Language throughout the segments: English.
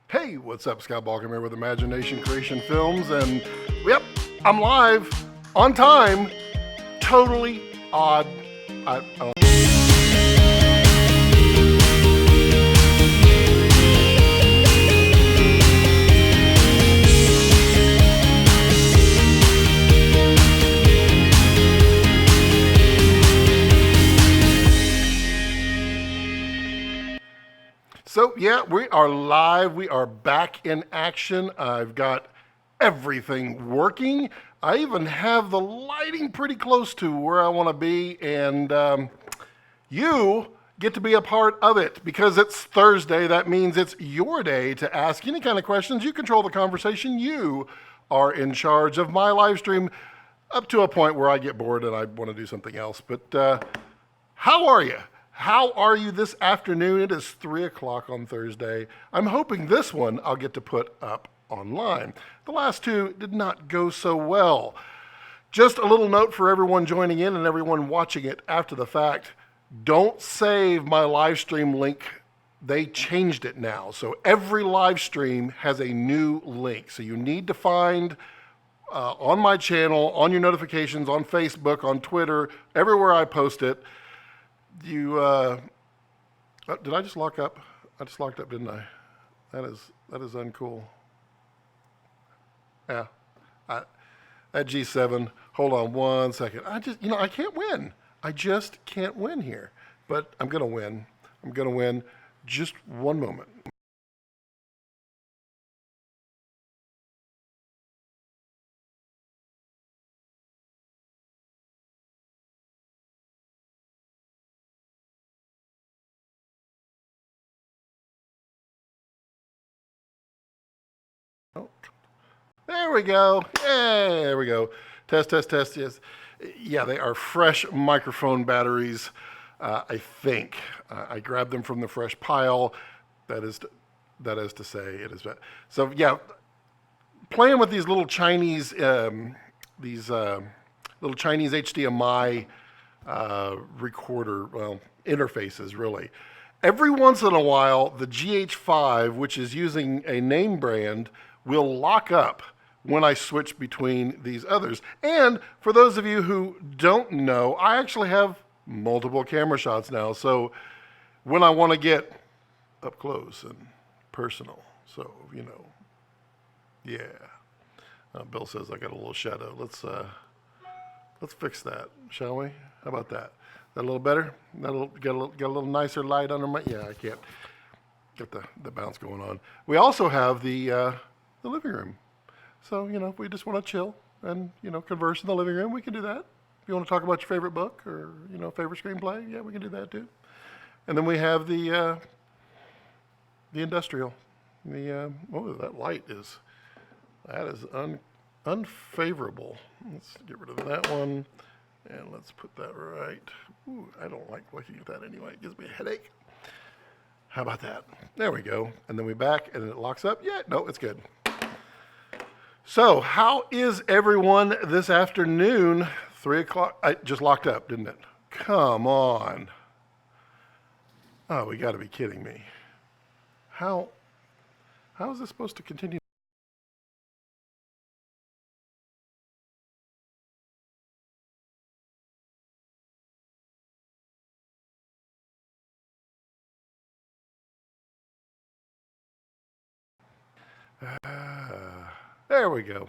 Hey, what's up? Scott Balkum here with Imagination Creation Films, and yep, I'm live, on time, totally odd. I So, yeah, we are live. We are back in action. I've got everything working. I even have the lighting pretty close to where I want to be, and you get to be a part of it because it's Thursday. That means it's your day to ask any kind of questions. You control the conversation. You are in charge of my live stream up to a point where I get bored and I want to do something else. But how are you? How are you this afternoon? It is 3 o'clock on Thursday. I'm hoping this one I'll get to put up online. The last two did not go so well. Just a little note for everyone joining in and everyone watching it after the fact. Don't save my live stream link. They changed it now. So every live stream has a new link. So you need to find on my channel, on your notifications, on Facebook, on Twitter, everywhere I post it. Did I just lock up? I just locked up, didn't I? That is uncool. Yeah, that G7. Hold on one second. I can't win. I just can't win here. But I'm gonna win. I'm gonna win. Just one moment. Oh, there we go. Yay, there we go. Test, test, test. Yes. Yeah, they are fresh microphone batteries, I think. I grabbed them from the fresh pile. That is to say, it is bad. So, yeah, playing with these little Chinese, little Chinese HDMI recorder, well, interfaces, really. Every once in a while, the GH5, which is using a name brand, will lock up when I switch between these others. And for those of you who don't know, I actually have multiple camera shots now. So when I want to get up close and personal, so, yeah. Bill says I got a little shadow. Let's fix that, shall we? How about that? That a little better? Get a little nicer light under my. Yeah, I can't get the bounce going on. We also have the living room. So if we just want to chill and converse in the living room, we can do that. If you want to talk about your favorite book or favorite screenplay, yeah, we can do that too. And then we have the industrial. That light is unfavorable. Let's get rid of that one. And let's put that right. Ooh, I don't like looking at that anyway. It gives me a headache. How about that? There we go. And then we back and it locks up. Yeah, no, it's good. So, how is everyone this afternoon? 3 o'clock. I just locked up, didn't it? Come on. Oh, we got to be kidding me. How is this supposed to continue? There we go.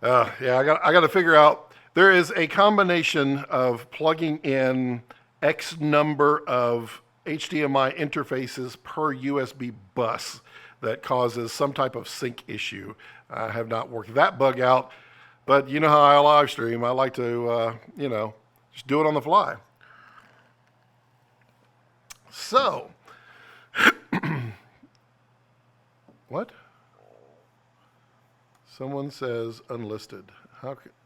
Yeah, I got to figure out. There is a combination of plugging in X number of HDMI interfaces per USB bus that causes some type of sync issue. I have not worked that bug out, but you know how I live stream. I like to, just do it on the fly. So, what? Someone says unlisted.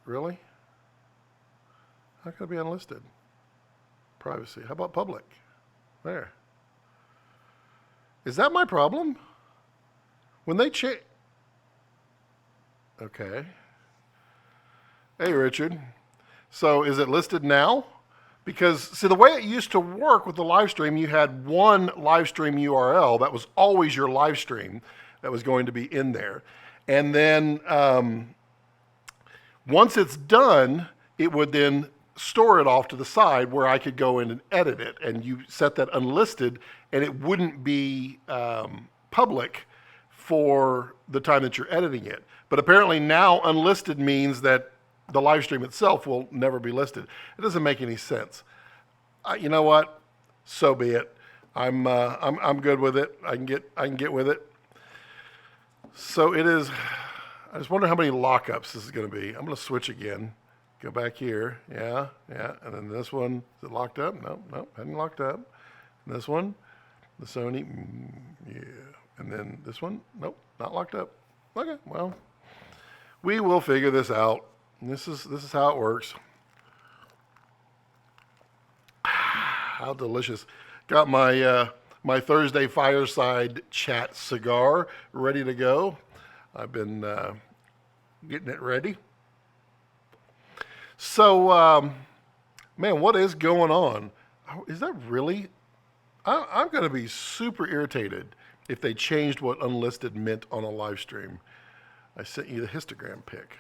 Really? How could it be unlisted? Privacy. How about public? There. Is that my problem? When they change. Okay. Hey, Richard. So is it listed now? Because, see, the way it used to work with the live stream, you had one live stream URL that was always your live stream. that was going to be in there. And then once it's done, it would then store it off to the side where I could go in and edit it. And you set that unlisted, and it wouldn't be public for the time that you're editing it. But apparently now unlisted means that the live stream itself will never be listed. It doesn't make any sense. You know what? So be it. I'm good with it. I can get with it. So it is. I just wonder how many lockups this is going to be. I'm going to switch again. Go back here. Yeah. And then this one, is it locked up? No, hadn't locked up. And this one, the Sony, yeah. And then this one, nope, not locked up. Okay, well, we will figure this out. This is how it works. How delicious. Got my my Thursday fireside chat cigar ready to go. I've been getting it ready. So, man, what is going on? Is that really? I'm going to be super irritated if they changed what unlisted meant on a live stream. I sent you the histogram pic.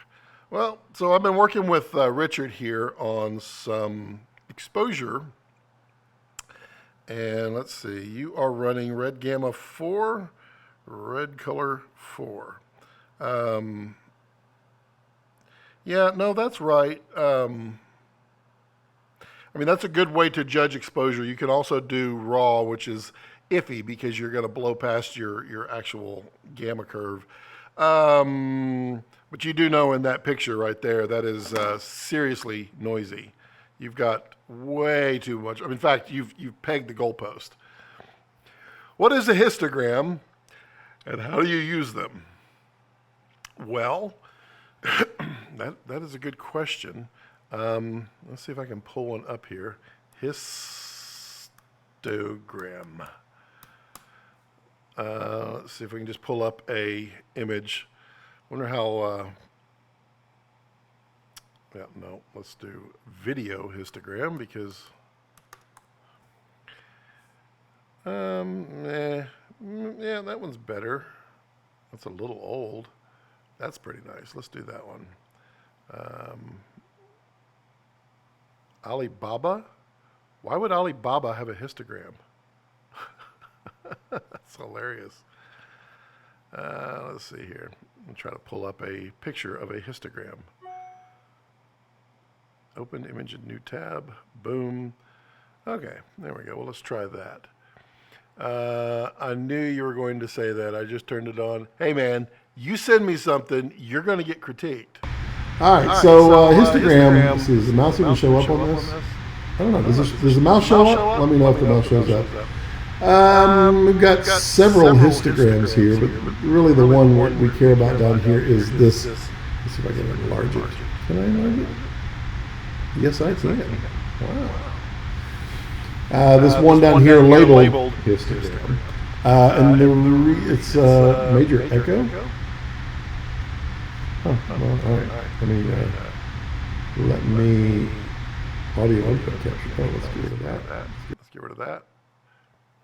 Well, so I've been working with Richard here on some exposure. And let's see, you are running red gamma 4, red color 4. Yeah, no, that's right. I mean, that's a good way to judge exposure. You can also do raw, which is iffy because you're going to blow past your actual gamma curve. But you do know in that picture right there, that is seriously noisy. You've got way too much. I mean, in fact, you've pegged the goalpost. What is a histogram, and how do you use them? Well, that is a good question. Let's see if I can pull one up here. Histogram. Let's see if we can just pull up a image. Wonder how. Yeah, no. Let's do video histogram because. Yeah, that one's better. That's a little old. That's pretty nice. Let's do that one. Alibaba? Why would Alibaba have a histogram? That's hilarious. Let's see here. I'm trying to pull up a picture of a histogram. Open image in new tab. Boom. Okay, there we go. Well, let's try that. I knew you were going to say that. I just turned it on. Hey, man, you send me something, you're going to get critiqued. All right, so histogram. Does the mouse even show up on this? I don't know. Does the mouse show up? Let me know if the mouse shows up. We've got several histograms here, but really the one we care about down here is this. Let's see if I can enlarge it. Can I enlarge it? Yes, I can. Wow. This one down here labeled histogram. And it's major echo. Oh, well, all right. Let me audio input capture. Oh, let's get rid of that. Let's get rid of that.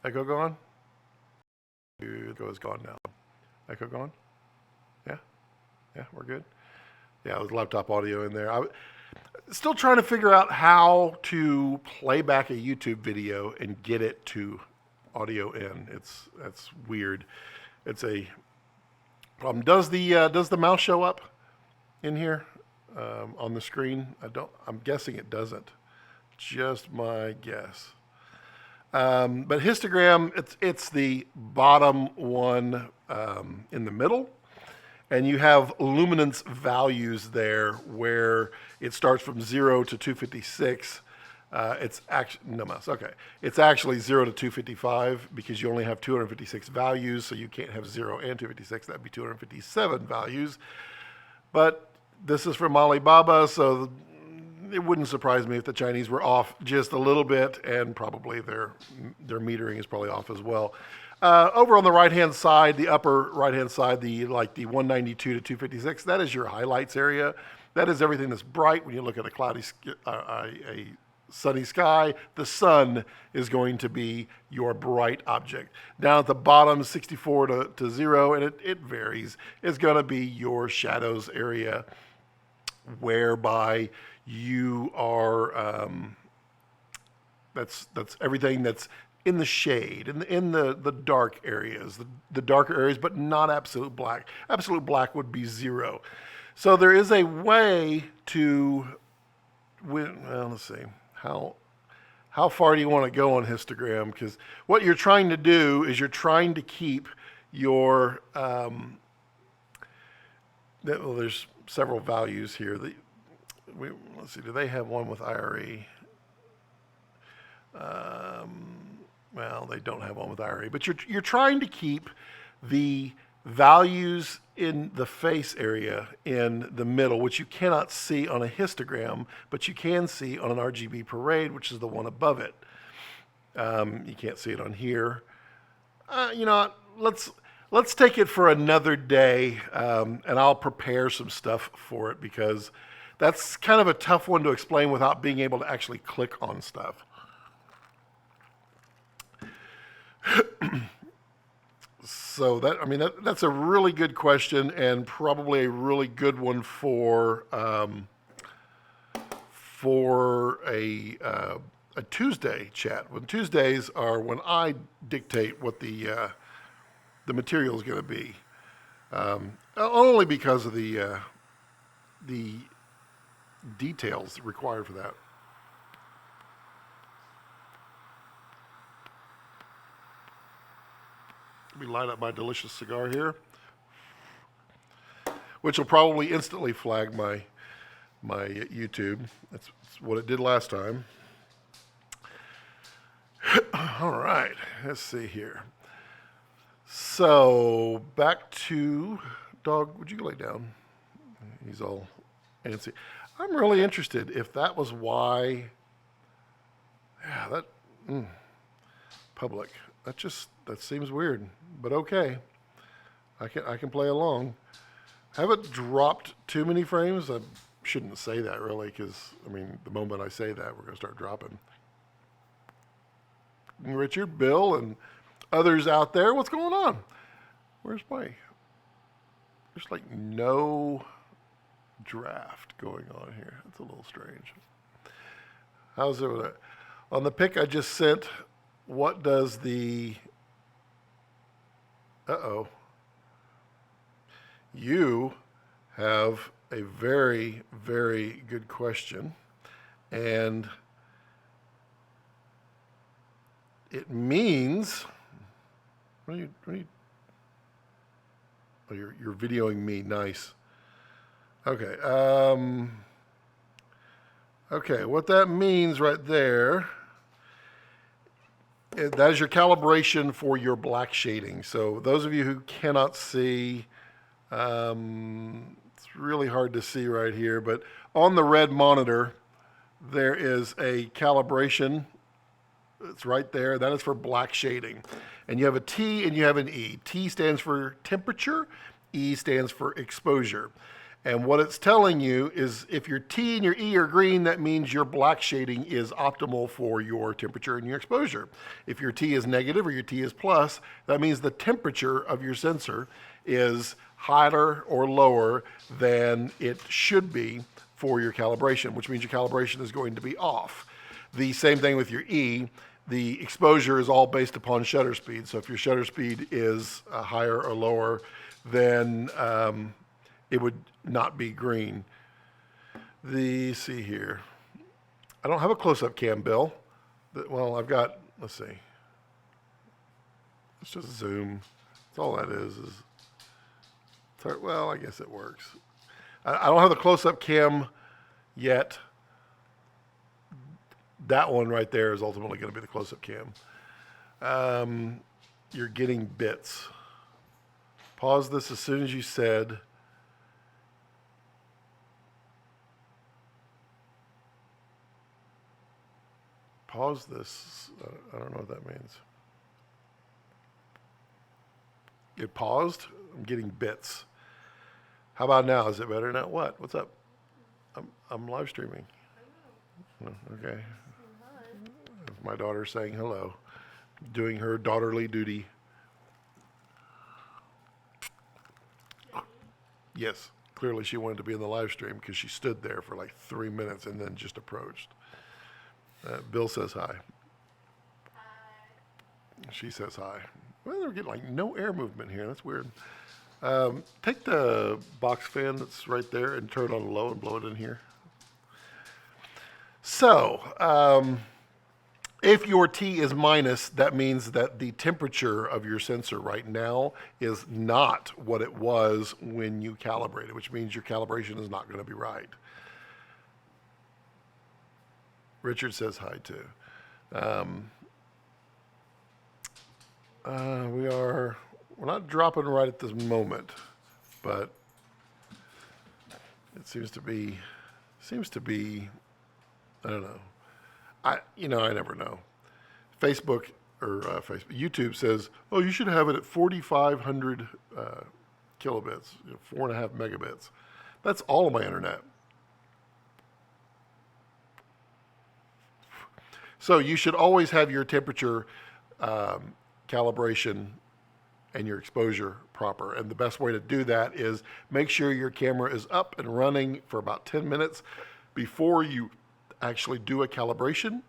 Echo gone? Echo is gone now. Echo gone? Yeah, we're good. Yeah, there's laptop audio in there. I'm still trying to figure out how to play back a YouTube video and get it to audio in. That's weird. It's a problem. Does the mouse show up in here on the screen? I'm guessing it doesn't. Just my guess. But histogram, it's the bottom one in the middle, and you have luminance values there where it starts from 0 to 256. It's actually no mouse. Okay, it's actually 0 to 255 because you only have 256 values, so you can't have 0 and 256. That'd be 257 values. But this is from Alibaba, so it wouldn't surprise me if the Chinese were off just a little bit, and probably their metering is probably off as well. Over on the right-hand side, the upper right-hand side, the 192 to 256, that is your highlights area. That is everything that's bright when you look at a cloudy a sunny sky, the sun is going to be your bright object. Down at the bottom, 64 to 0, and it varies, is going to be your shadows area, whereby you are, that's everything that's in the shade, in the dark areas, the darker areas, but not absolute black. Absolute black would be 0. So there is a way to, well, let's see, how far do you want to go on histogram? Because what you're trying to do is you're trying to keep your, well, there's several values here. Let's see, do they have one with IRE? Well, they don't have one with IRE, but you're trying to keep the values in the face area in the middle, which you cannot see on a histogram, but you can see on an RGB parade, which is the one above it. You can't see it on here. You know what? Let's take it for another day, and I'll prepare some stuff for it, because that's kind of a tough one to explain without being able to actually click on stuff. So that's a really good question, and probably a really good one for a Tuesday chat. When Tuesdays are when I dictate what the material is going to be, only because of the details required for that. Let me light up my delicious cigar here, which will probably instantly flag my YouTube. That's what it did last time. All right, let's see here. So back to dog. Would you lay down? He's all antsy. I'm really interested if that was why. Yeah, that public. That seems weird, but okay. I can play along. Haven't dropped too many frames. I shouldn't say that really, because the moment I say that, we're gonna start dropping. Richard, Bill, and others out there, what's going on? Where's my? There's like no draft going on here. That's a little strange. How's it? On the pic I just sent, what does the... You have a very, very good question. And it means... What are you oh, you're videoing me. Nice. Okay. Okay, what that means right there, that is your calibration for your black shading. So those of you who cannot see, it's really hard to see right here, but on the red monitor, there is a calibration. It's right there. That is for black shading. And you have a T and you have an E. T stands for temperature. E stands for exposure. And what it's telling you is if your T and your E are green, that means your black shading is optimal for your temperature and your exposure. If your T is negative or your T is plus, that means the temperature of your sensor is higher or lower than it should be for your calibration, which means your calibration is going to be off. The same thing with your E. The exposure is all based upon shutter speed. So if your shutter speed is higher or lower, then it would not be green. See here. I don't have a close-up cam, Bill. Well, I've got, let's see. Let's just zoom. That's all that is well, I guess it works. I don't have the close-up cam yet. That one right there is ultimately going to be the close-up cam. You're getting bits. Pause this as soon as you said. Pause this. I don't know what that means. It paused. I'm getting bits. How about now? Is it better now? What? What's up? I'm live streaming. Oh, okay. my daughter saying hello, doing her daughterly duty. Yes, clearly she wanted to be in the live stream because she stood there for like 3 minutes and then just approached. Bill says hi. She says hi. Well, they're getting like no air movement here. That's weird. Take the box fan that's right there and turn it on low and blow it in here. So, if your T is minus, that means that the temperature of your sensor right now is not what it was when you calibrated, which means your calibration is not going to be right. Richard says hi too. We're not dropping right at this moment, but it seems to be, I don't know. I never know. Facebook YouTube says, oh, you should have it at 4,500 kilobits, 4.5 megabits. That's all of my internet. So you should always have your temperature calibration and your exposure proper. And the best way to do that is make sure your camera is up and running for about 10 minutes before you actually do a calibration.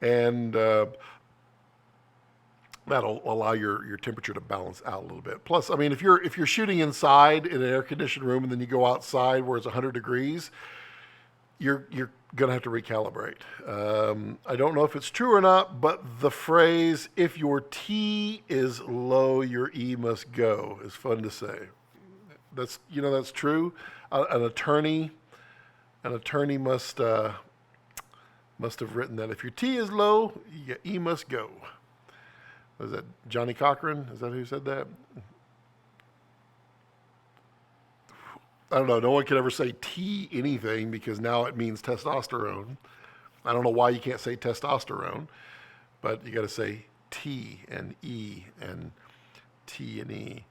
And that'll allow your temperature to balance out a little bit. Plus, I mean, if you're shooting inside in an air-conditioned room and then you go outside where it's 100 degrees, you're gonna have to recalibrate. I don't know if it's true or not, but the phrase "if your T is low, your E must go" is fun to say. That's true. An attorney must have written that if your T is low, your E must go. Was that Johnny Cochran? Is that who said that? I don't know. No one can ever say T anything because now it means testosterone. I don't know why you can't say testosterone, but you got to say T and E and T and E.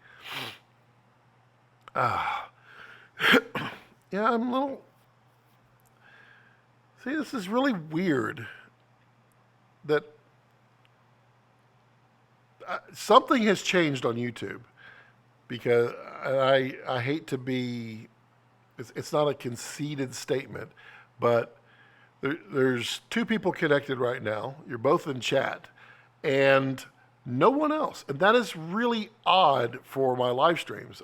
Yeah, I'm a little. See, this is really weird. That something has changed on YouTube. Because I hate to be, it's not a conceited statement, but there's two people connected right now. You're both in chat, and no one else. And that is really odd for my live streams.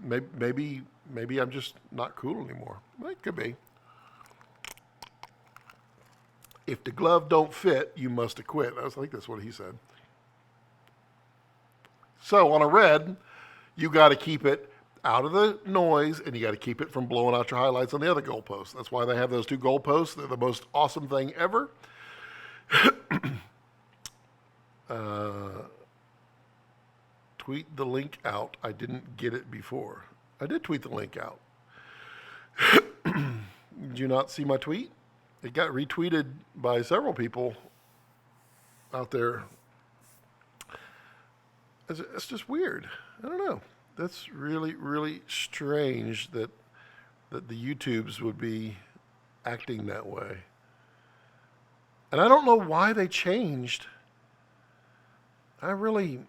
Maybe I'm just not cool anymore. Well, it could be. If the glove don't fit, you must acquit. I think that's what he said. So on a red, you got to keep it out of the noise, and you got to keep it from blowing out your highlights on the other goalposts. That's why they have those two goalposts. They're the most awesome thing ever. Tweet the link out. I didn't get it before. I did tweet the link out. Did you not see my tweet? It got retweeted by several people out there. It's just weird. I don't know. That's really, really strange that the YouTubes would be acting that way. And I don't know why they changed. I really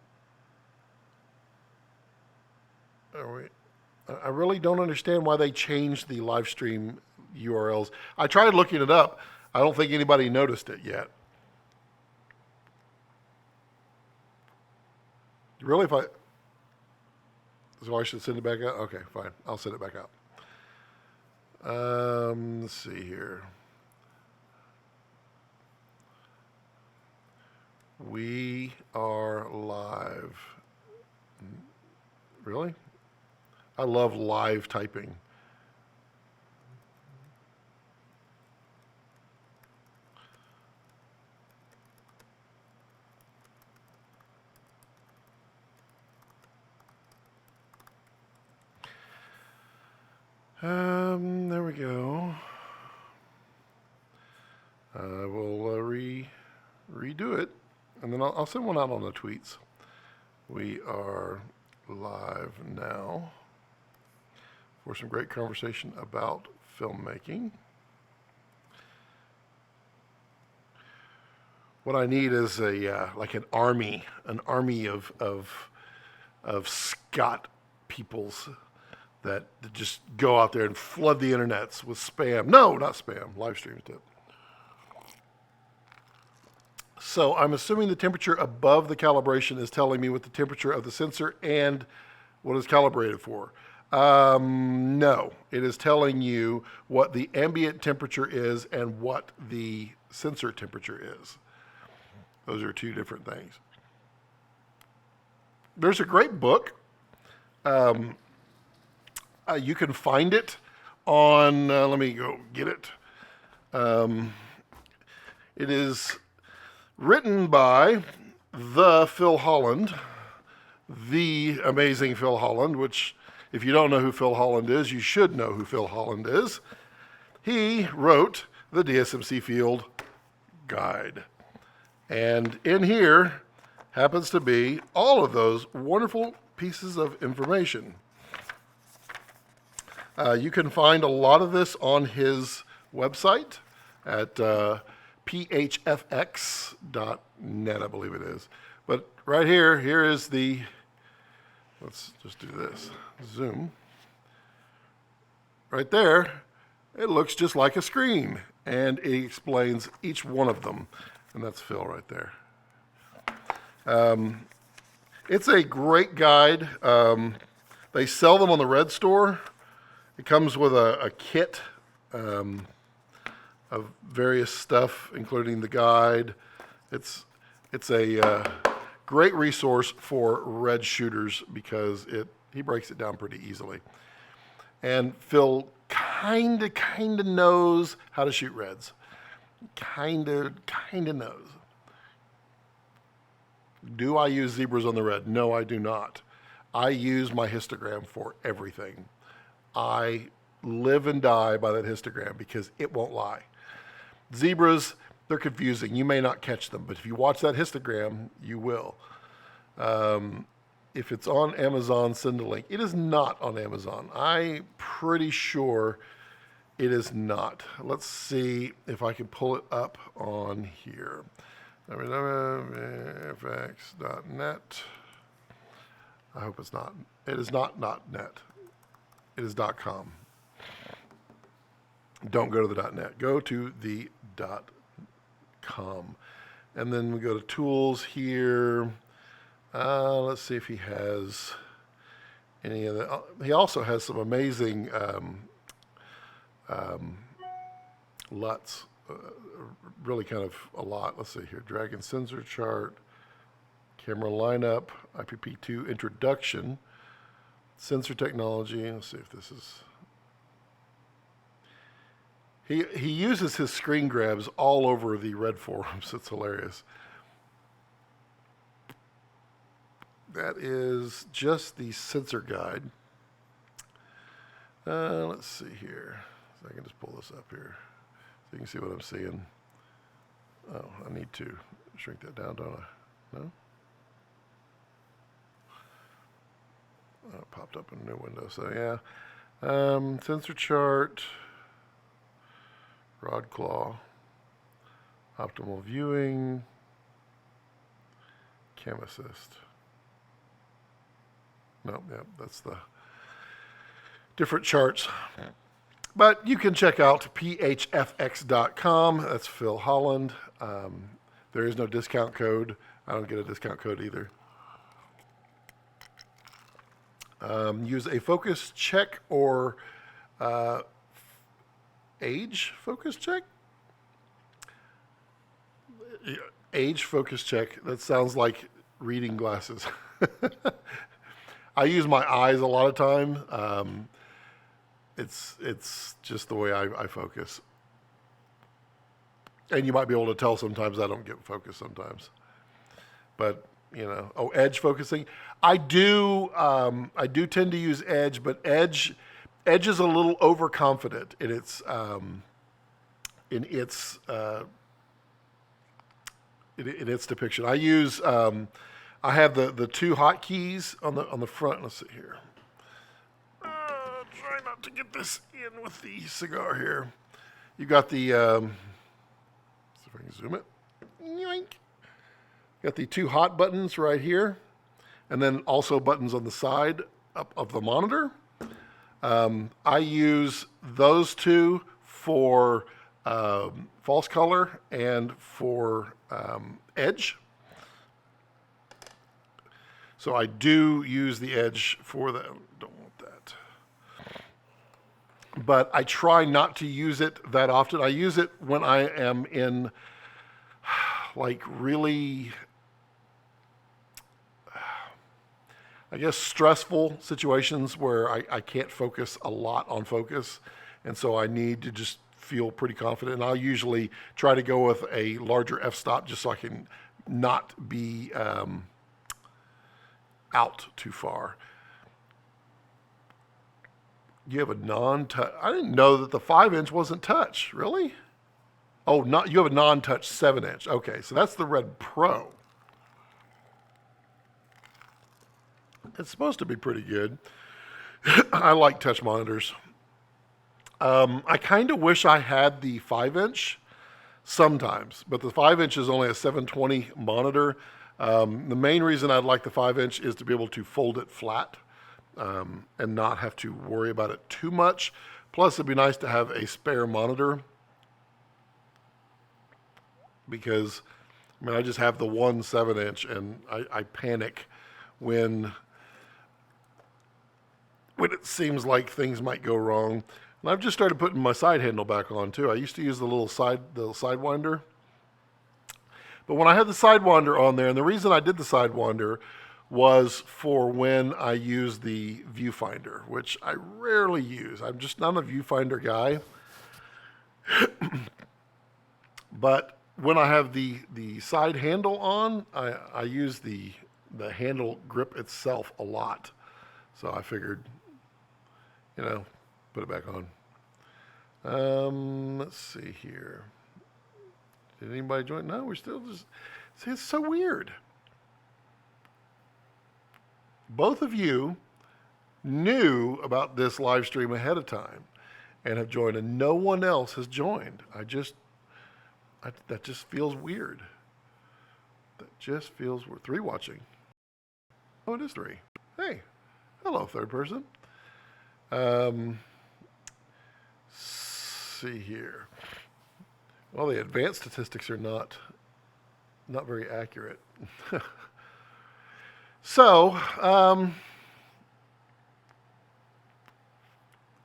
don't understand why they changed the live stream URLs. I tried looking it up. I don't think anybody noticed it yet. Really, so I should send it back out? Okay, fine. I'll send it back out. Let's see here. We are live. Really? I love live typing. There we go. I will redo it, and then I'll send one out on the tweets. We are live now for some great conversation about filmmaking. What I need is a like an army of Scott peoples that just go out there and flood the internets with spam. No, not spam. Live streams did. So I'm assuming the temperature above the calibration is telling me what the temperature of the sensor and what it's calibrated for. No, it is telling you what the ambient temperature is and what the sensor temperature is. Those are two different things. There's a great book. You can find it on, let me go get it. It is written by the Phil Holland, the amazing Phil Holland, which, if you don't know who Phil Holland is, you should know who Phil Holland is. He wrote the DSMC Field Guide. And in here happens to be all of those wonderful pieces of information. You can find a lot of this on his website at phfx.net, I believe it is. But right here is the, let's just do this, zoom. Right there, it looks just like a screen, and it explains each one of them. And that's Phil right there. It's a great guide. They sell them on the Red Store. It comes with a kit of various stuff, including the guide. It's a great resource for red shooters because he breaks it down pretty easily. And Phil kind of knows how to shoot reds. Kind of knows. Do I use zebras on the red? No, I do not. I use my histogram for everything. I live and die by that histogram because it won't lie. Zebras, they're confusing. You may not catch them, but if you watch that histogram, you will. If it's on Amazon, send a link. It is not on Amazon. I'm pretty sure it is not. Let's see if I can pull it up on here. www.fx.net. I hope it's not. It is not .net. It is .com. Don't go to the .net. Go to the .com. And then we go to tools here. Let's see if he has any of that. He also has some amazing LUTs. Really kind of a lot. Let's see here. Dragon sensor chart, camera lineup, IPP2 introduction, sensor technology. Let's see if this is. He uses his screen grabs all over the Red forums. It's hilarious. That is just the sensor guide. Let's see here. So I can just pull this up here so you can see what I'm seeing. Oh, I need to shrink that down, don't I? No? Oh, it popped up in a new window. So yeah, sensor chart, rod claw, optimal viewing, cam assist. No, yeah, that's the different charts. But you can check out phfx.com. That's Phil Holland. There is no discount code. I don't get a discount code either. Use a focus check or age focus check? Age focus check. That sounds like reading glasses. I use my eyes a lot of time. It's just the way I focus. And you might be able to tell sometimes I don't get focused sometimes. But, edge focusing. I do tend to use edge, but edge is a little overconfident in its depiction. I have the two hotkeys on the front. Let's see here. Try not to get this in with the cigar here. You got the. See if I can zoom it. Yoink. Got the 2 hot buttons right here, and then also buttons on the side up of the monitor. I use those 2 for false color and for edge. So I do use the edge for that. Don't want that. But I try not to use it that often. I use it when I am in like really, I guess, stressful situations where I can't focus a lot on focus. And so I need to just feel pretty confident. And I'll usually try to go with a larger f-stop just so I can not be out too far. You have a non-touch. I didn't know that the 5-inch wasn't touch. Really? Oh, not you have a non-touch 7-inch. Okay, so that's the Red Pro. It's supposed to be pretty good. I like touch monitors. I kind of wish I had the 5-inch sometimes, but the 5-inch is only a 720 monitor. The main reason I'd like the 5-inch is to be able to fold it flat and not have to worry about it too much. Plus, it'd be nice to have a spare monitor because, I mean, I just have the one 7-inch and I panic when it seems like things might go wrong. And I've just started putting my side handle back on too. I used to use the little sidewinder. But when I had the sidewinder on there, and the reason I did the sidewinder was for when I use the viewfinder, which I rarely use. I'm just not a viewfinder guy. But when I have the side handle on, I use the handle grip itself a lot. So I figured, put it back on. Let's see here. Did anybody join? No, we're still just. See, it's so weird. Both of you knew about this live stream ahead of time and have joined, and no one else has joined. That just feels weird. That just feels weird. 3 watching. Oh, it is 3. Hey, hello, third person. See here. Well, the advanced statistics are not very accurate. So,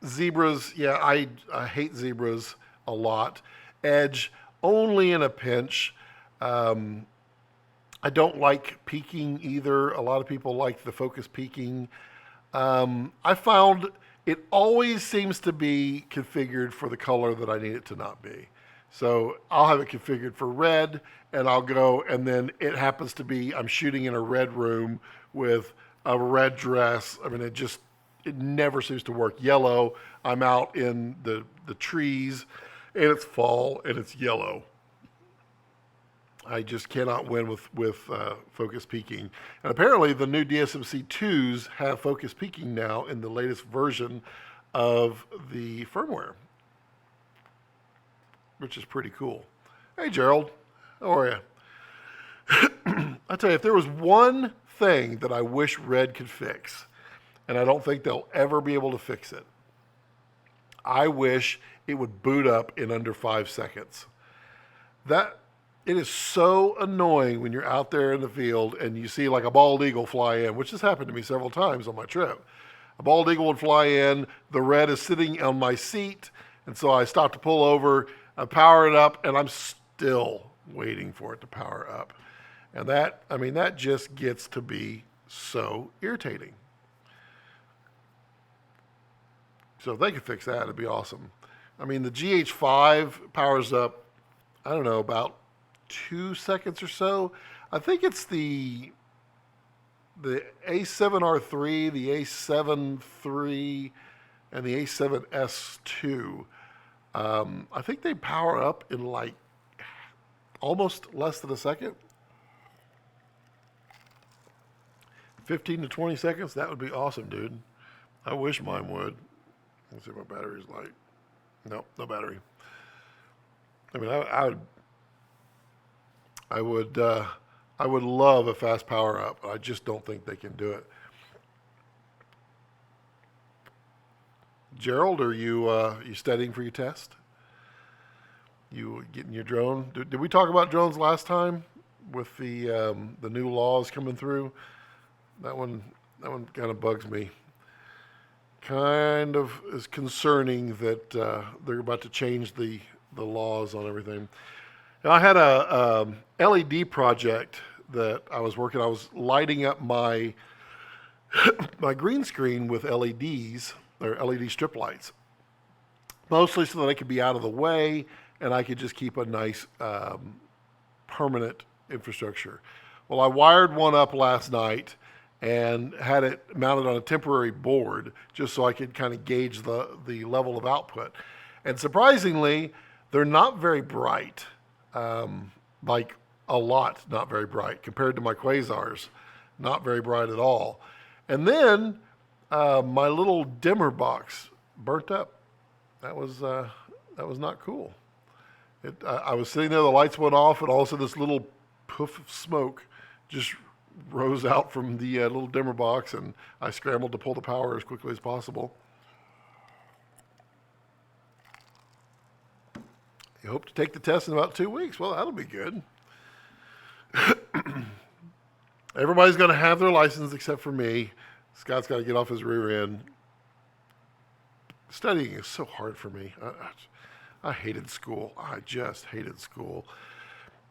zebras, yeah, I hate zebras a lot. Edge, only in a pinch. I don't like peaking either. A lot of people like the focus peaking. I found it always seems to be configured for the color that I need it to not be. So I'll have it configured for red, and I'll go, and then it happens to be I'm shooting in a red room with a red dress. I mean, it never seems to work. Yellow, I'm out in the trees, and it's fall, and it's yellow. I just cannot win with focus peaking. And apparently the new DSMC2s have focus peaking now in the latest version of the firmware, which is pretty cool. Hey, Gerald. How are you? I tell you, if there was one thing that I wish Red could fix, and I don't think they'll ever be able to fix it, I wish it would boot up in under 5 seconds. It is so annoying when you're out there in the field and you see like a bald eagle fly in, which has happened to me several times on my trip. A bald eagle would fly in, the Red is sitting on my seat, and so I stop to pull over, I power it up, and I'm still waiting for it to power up. And that just gets to be so irritating. So if they could fix that, it'd be awesome. I mean, the GH5 powers up, I don't know, about 2 seconds or so. I think it's the A7R3, the A7 III, and the A7S2. I think they power up in like almost less than a second. 15 to 20 seconds, that would be awesome, dude. I wish mine would. Let's see what my battery's like. Nope, no battery. I mean, I would I would love a fast power up. I just don't think they can do it. Gerald, are you studying for your test? You getting your drone? Did we talk about drones last time with the new laws coming through? That one kind of bugs me. Kind of is concerning that they're about to change the laws on everything. Now, I had a LED project that I was working. I was lighting up my green screen with LEDs or LED strip lights, mostly so that I could be out of the way and I could just keep a nice permanent infrastructure. Well, I wired one up last night and had it mounted on a temporary board just so I could kind of gauge the level of output. And surprisingly, they're not very bright, like a lot not very bright compared to my quasars, not very bright at all. And then my little dimmer box burnt up. That was not cool. I was sitting there, the lights went off, and all of a sudden this little poof of smoke just rose out from the little dimmer box, and I scrambled to pull the power as quickly as possible. You hope to take the test in about 2 weeks. Well, that'll be good. Everybody's going to have their license except for me. Scott's got to get off his rear end. Studying is so hard for me. I hated school. I just hated school.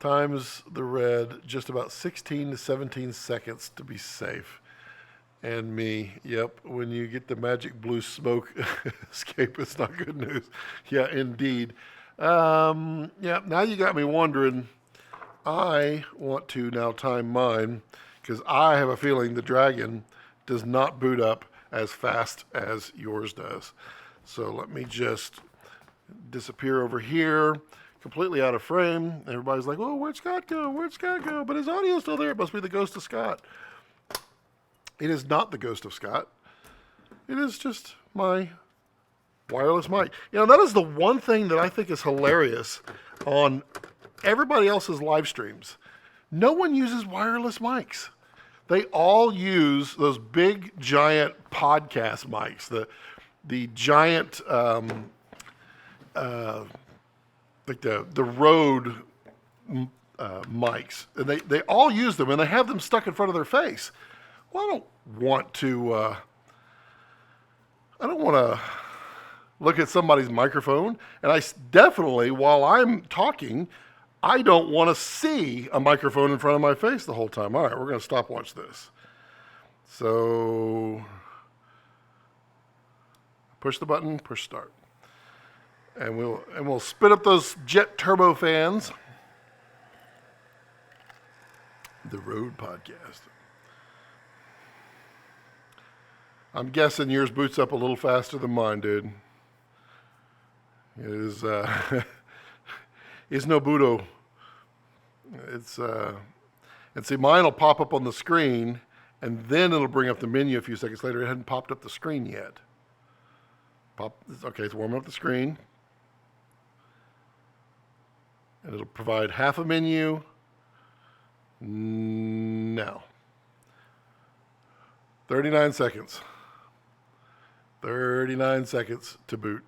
Times the red just about 16 to 17 seconds to be safe. And me, yep, when you get the magic blue smoke escape, it's not good news. Yeah, indeed. Yeah, now you got me wondering. I want to now time mine because I have a feeling the Dragon does not boot up as fast as yours does. So let me just disappear over here, completely out of frame. Everybody's like, "Oh, where'd Scott go? Where'd Scott go?" But his audio's still there. It must be the ghost of Scott. It is not the ghost of Scott. It is just my wireless mic. You know, that is the one thing that I think is hilarious on everybody else's live streams. No one uses wireless mics. They all use those big, giant podcast mics, the giant, like the Rode mics. And they all use them, and they have them stuck in front of their face. Well, I don't want to look at somebody's microphone, and I definitely, while I'm talking, I don't want to see a microphone in front of my face the whole time. All right, we're going to stopwatch this. So, push the button, push start. And we'll spit up those jet turbo fans. The Road Podcast. I'm guessing yours boots up a little faster than mine, dude. It is is no Budo. It's and see, mine will pop up on the screen, and then it'll bring up the menu a few seconds later. It hadn't popped up the screen yet. Okay, it's warming up the screen, and it'll provide half a menu. Now, 39 seconds. 39 seconds to boot.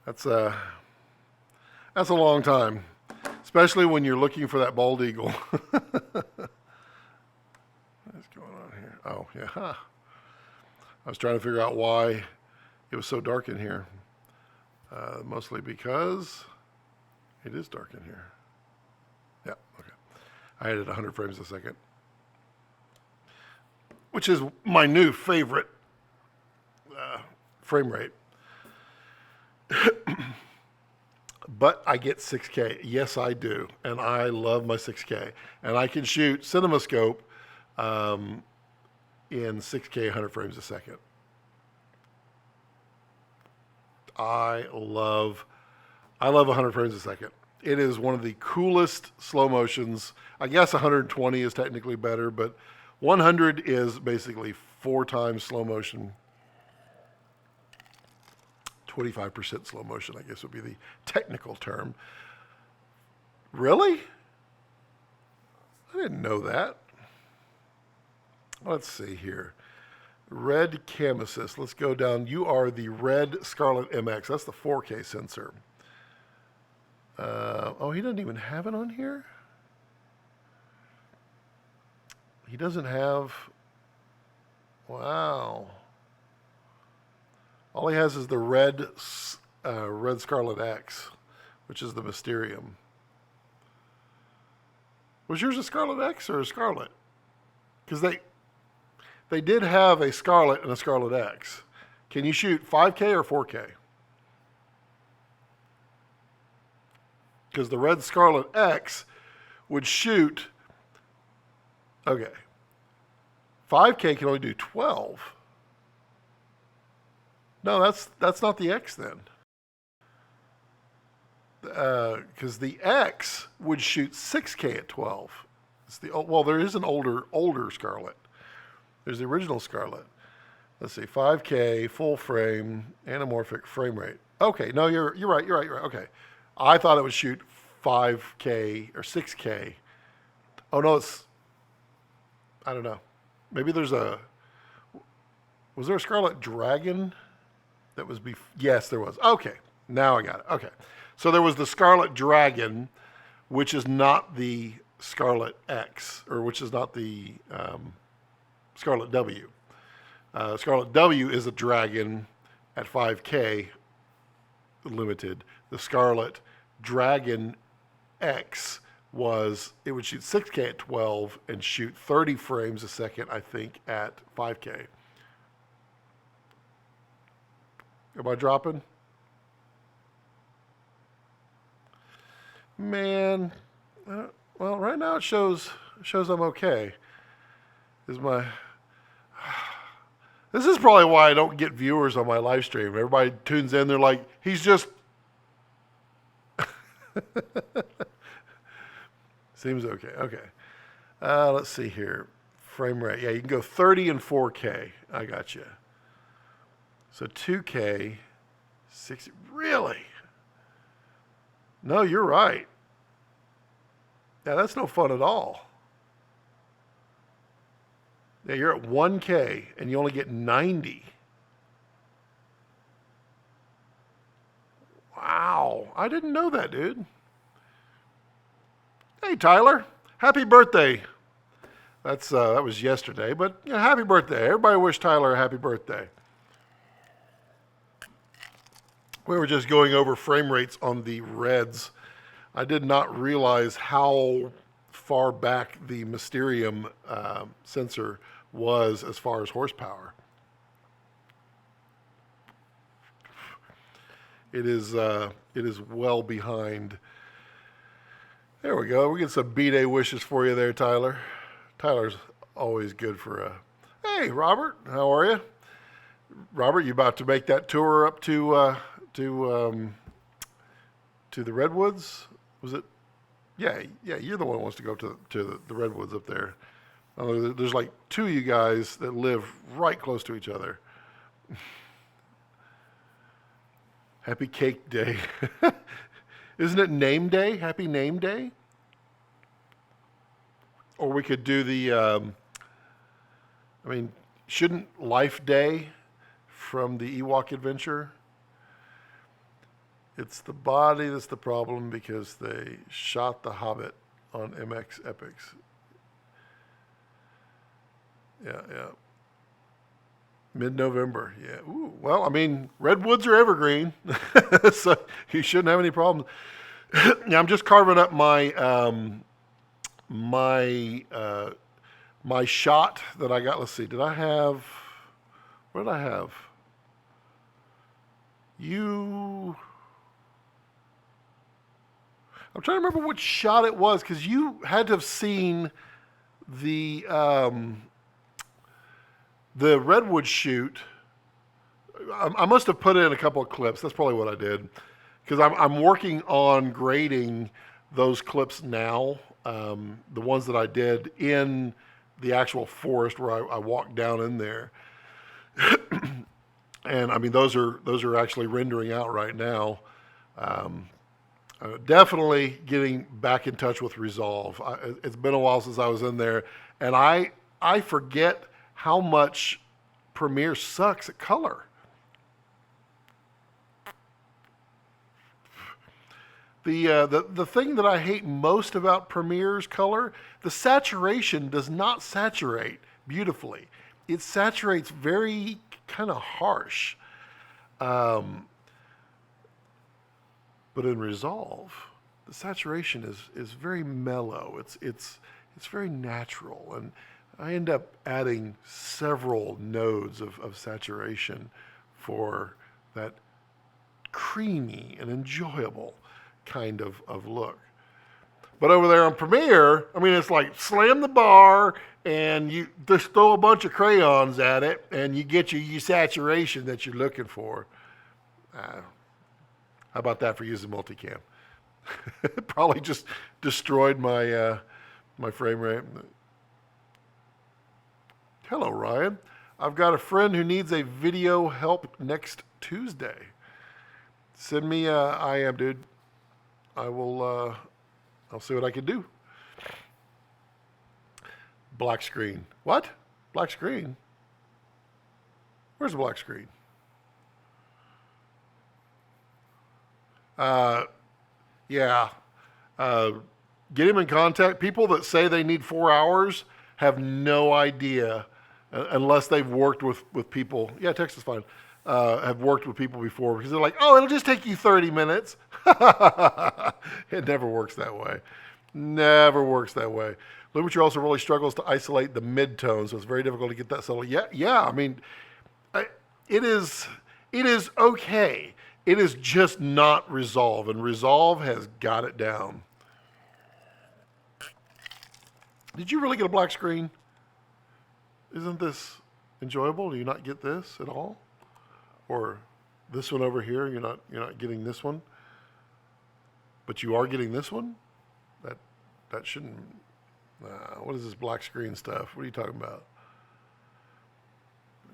That's a long time, especially when you're looking for that bald eagle. What's going on here? Oh, yeah. Huh. I was trying to figure out why it was so dark in here. Mostly because it is dark in here. Yeah, okay. I had it 100 frames a second, which is my new favorite frame rate. But I get 6K. Yes, I do. And I love my 6K. And I can shoot CinemaScope in 6K 100 frames a second. I love 100 frames a second. It is one of the coolest slow motions. I guess 120 is technically better, but 100 is basically 4 times slow motion. 25% slow motion, I guess would be the technical term. Really? I didn't know that. Let's see here. Red Cam Assist. Let's go down. You are the Red Scarlet MX. That's the 4K sensor. Oh, he doesn't even have it on here? He doesn't have... Wow. All he has is the Red Scarlet X, which is the Mysterium. Was yours a Scarlet X or a Scarlet? Because they did have a Scarlet and a Scarlet X. Can you shoot 5K or 4K? Because the Red Scarlet X would shoot, okay, 5K can only do 12. No, that's not the X then. Because the X would shoot 6K at 12. Well, there is an older Scarlet. There's the original Scarlet. Let's see, 5K, full frame, anamorphic frame rate. Okay, no, you're right. Okay, I thought it would shoot 5K or 6K. Oh no, I don't know. Maybe was there a Scarlet Dragon that was yes, there was. Okay, now I got it. Okay, so there was the Scarlet Dragon, which is not the Scarlet X, or which is not the Scarlet W. Scarlet W is a Dragon at 5K limited. The Scarlet Dragon X it would shoot 6K at 12 and shoot 30 frames a second, I think, at 5K. Am I dropping? Man, well, right now it shows I'm okay. This is probably why I don't get viewers on my live stream. Everybody tunes in, they're like, he's just seems okay. Okay. Let's see here. Frame rate. Yeah, you can go 30 and 4K. I got you. So 2K, 60. Really? No, you're right. Yeah, that's no fun at all. Yeah, you're at 1K and you only get 90. Wow. I didn't know that, dude. Hey, Tyler. Happy birthday. That was yesterday, but yeah, happy birthday. Everybody wish Tyler a happy birthday. We were just going over frame rates on the Reds. I did not realize how far back the Mysterium sensor was as far as horsepower. It is well behind. There we go. We get some B-Day wishes for you there, Tyler. Tyler's always good for a... Hey, Robert. How are you? Robert, you about to make that tour up to the Redwoods? Was it? Yeah, you're the one who wants to go to the Redwoods up there. There's like two of you guys that live right close to each other. Happy Cake Day. Isn't it Name Day? Happy Name Day? Or we could do shouldn't Life Day from the Ewok Adventure? It's the body that's the problem because they shot the Hobbit on MX Epics. Yeah. Mid-November, yeah. Ooh, well, I mean, redwoods are evergreen, so you shouldn't have any problems. Yeah, I'm just carving up my my shot that I got. Let's see, what did I have? I'm trying to remember which shot it was, because you had to have seen the Redwood shoot. I must have put in a couple of clips. That's probably what I did, because I'm working on grading those clips now. The ones that I did in the actual forest where I walked down in there, and I mean those are actually rendering out right now. Definitely getting back in touch with Resolve. It's been a while since I was in there, and I forget how much Premiere sucks at color. The thing that I hate most about Premiere's color, the saturation does not saturate beautifully. It saturates very kind of harsh. Um, but in Resolve, the saturation is very mellow. It's very natural, and I end up adding several nodes of saturation for that creamy and enjoyable kind of look. But over there on Premiere, I mean, it's like slam the bar and you just throw a bunch of crayons at it and you get your saturation that you're looking for. How about that for using multicam? Probably just destroyed my frame rate. Hello, Ryan. I've got a friend who needs a video help next Tuesday. Send me I am, dude. I will. I'll see what I can do. Black screen. What? Black screen? Where's the black screen? Yeah. Get him in contact. People that say they need 4 hours have no idea unless they've worked with people. Yeah, text is fine. Have worked with people before because they're like, oh, it'll just take you 30 minutes. It never works that way. Never works that way. Lumature also really struggles to isolate the mid-tone, so it's very difficult to get that settled. Yeah. I mean, it is okay. It is just not Resolve, and Resolve has got it down. Did you really get a black screen? Isn't this enjoyable? Do you not get this at all? Or this one over here, you're not getting this one, but you are getting this one? That shouldn't. What is this black screen stuff? What are you talking about?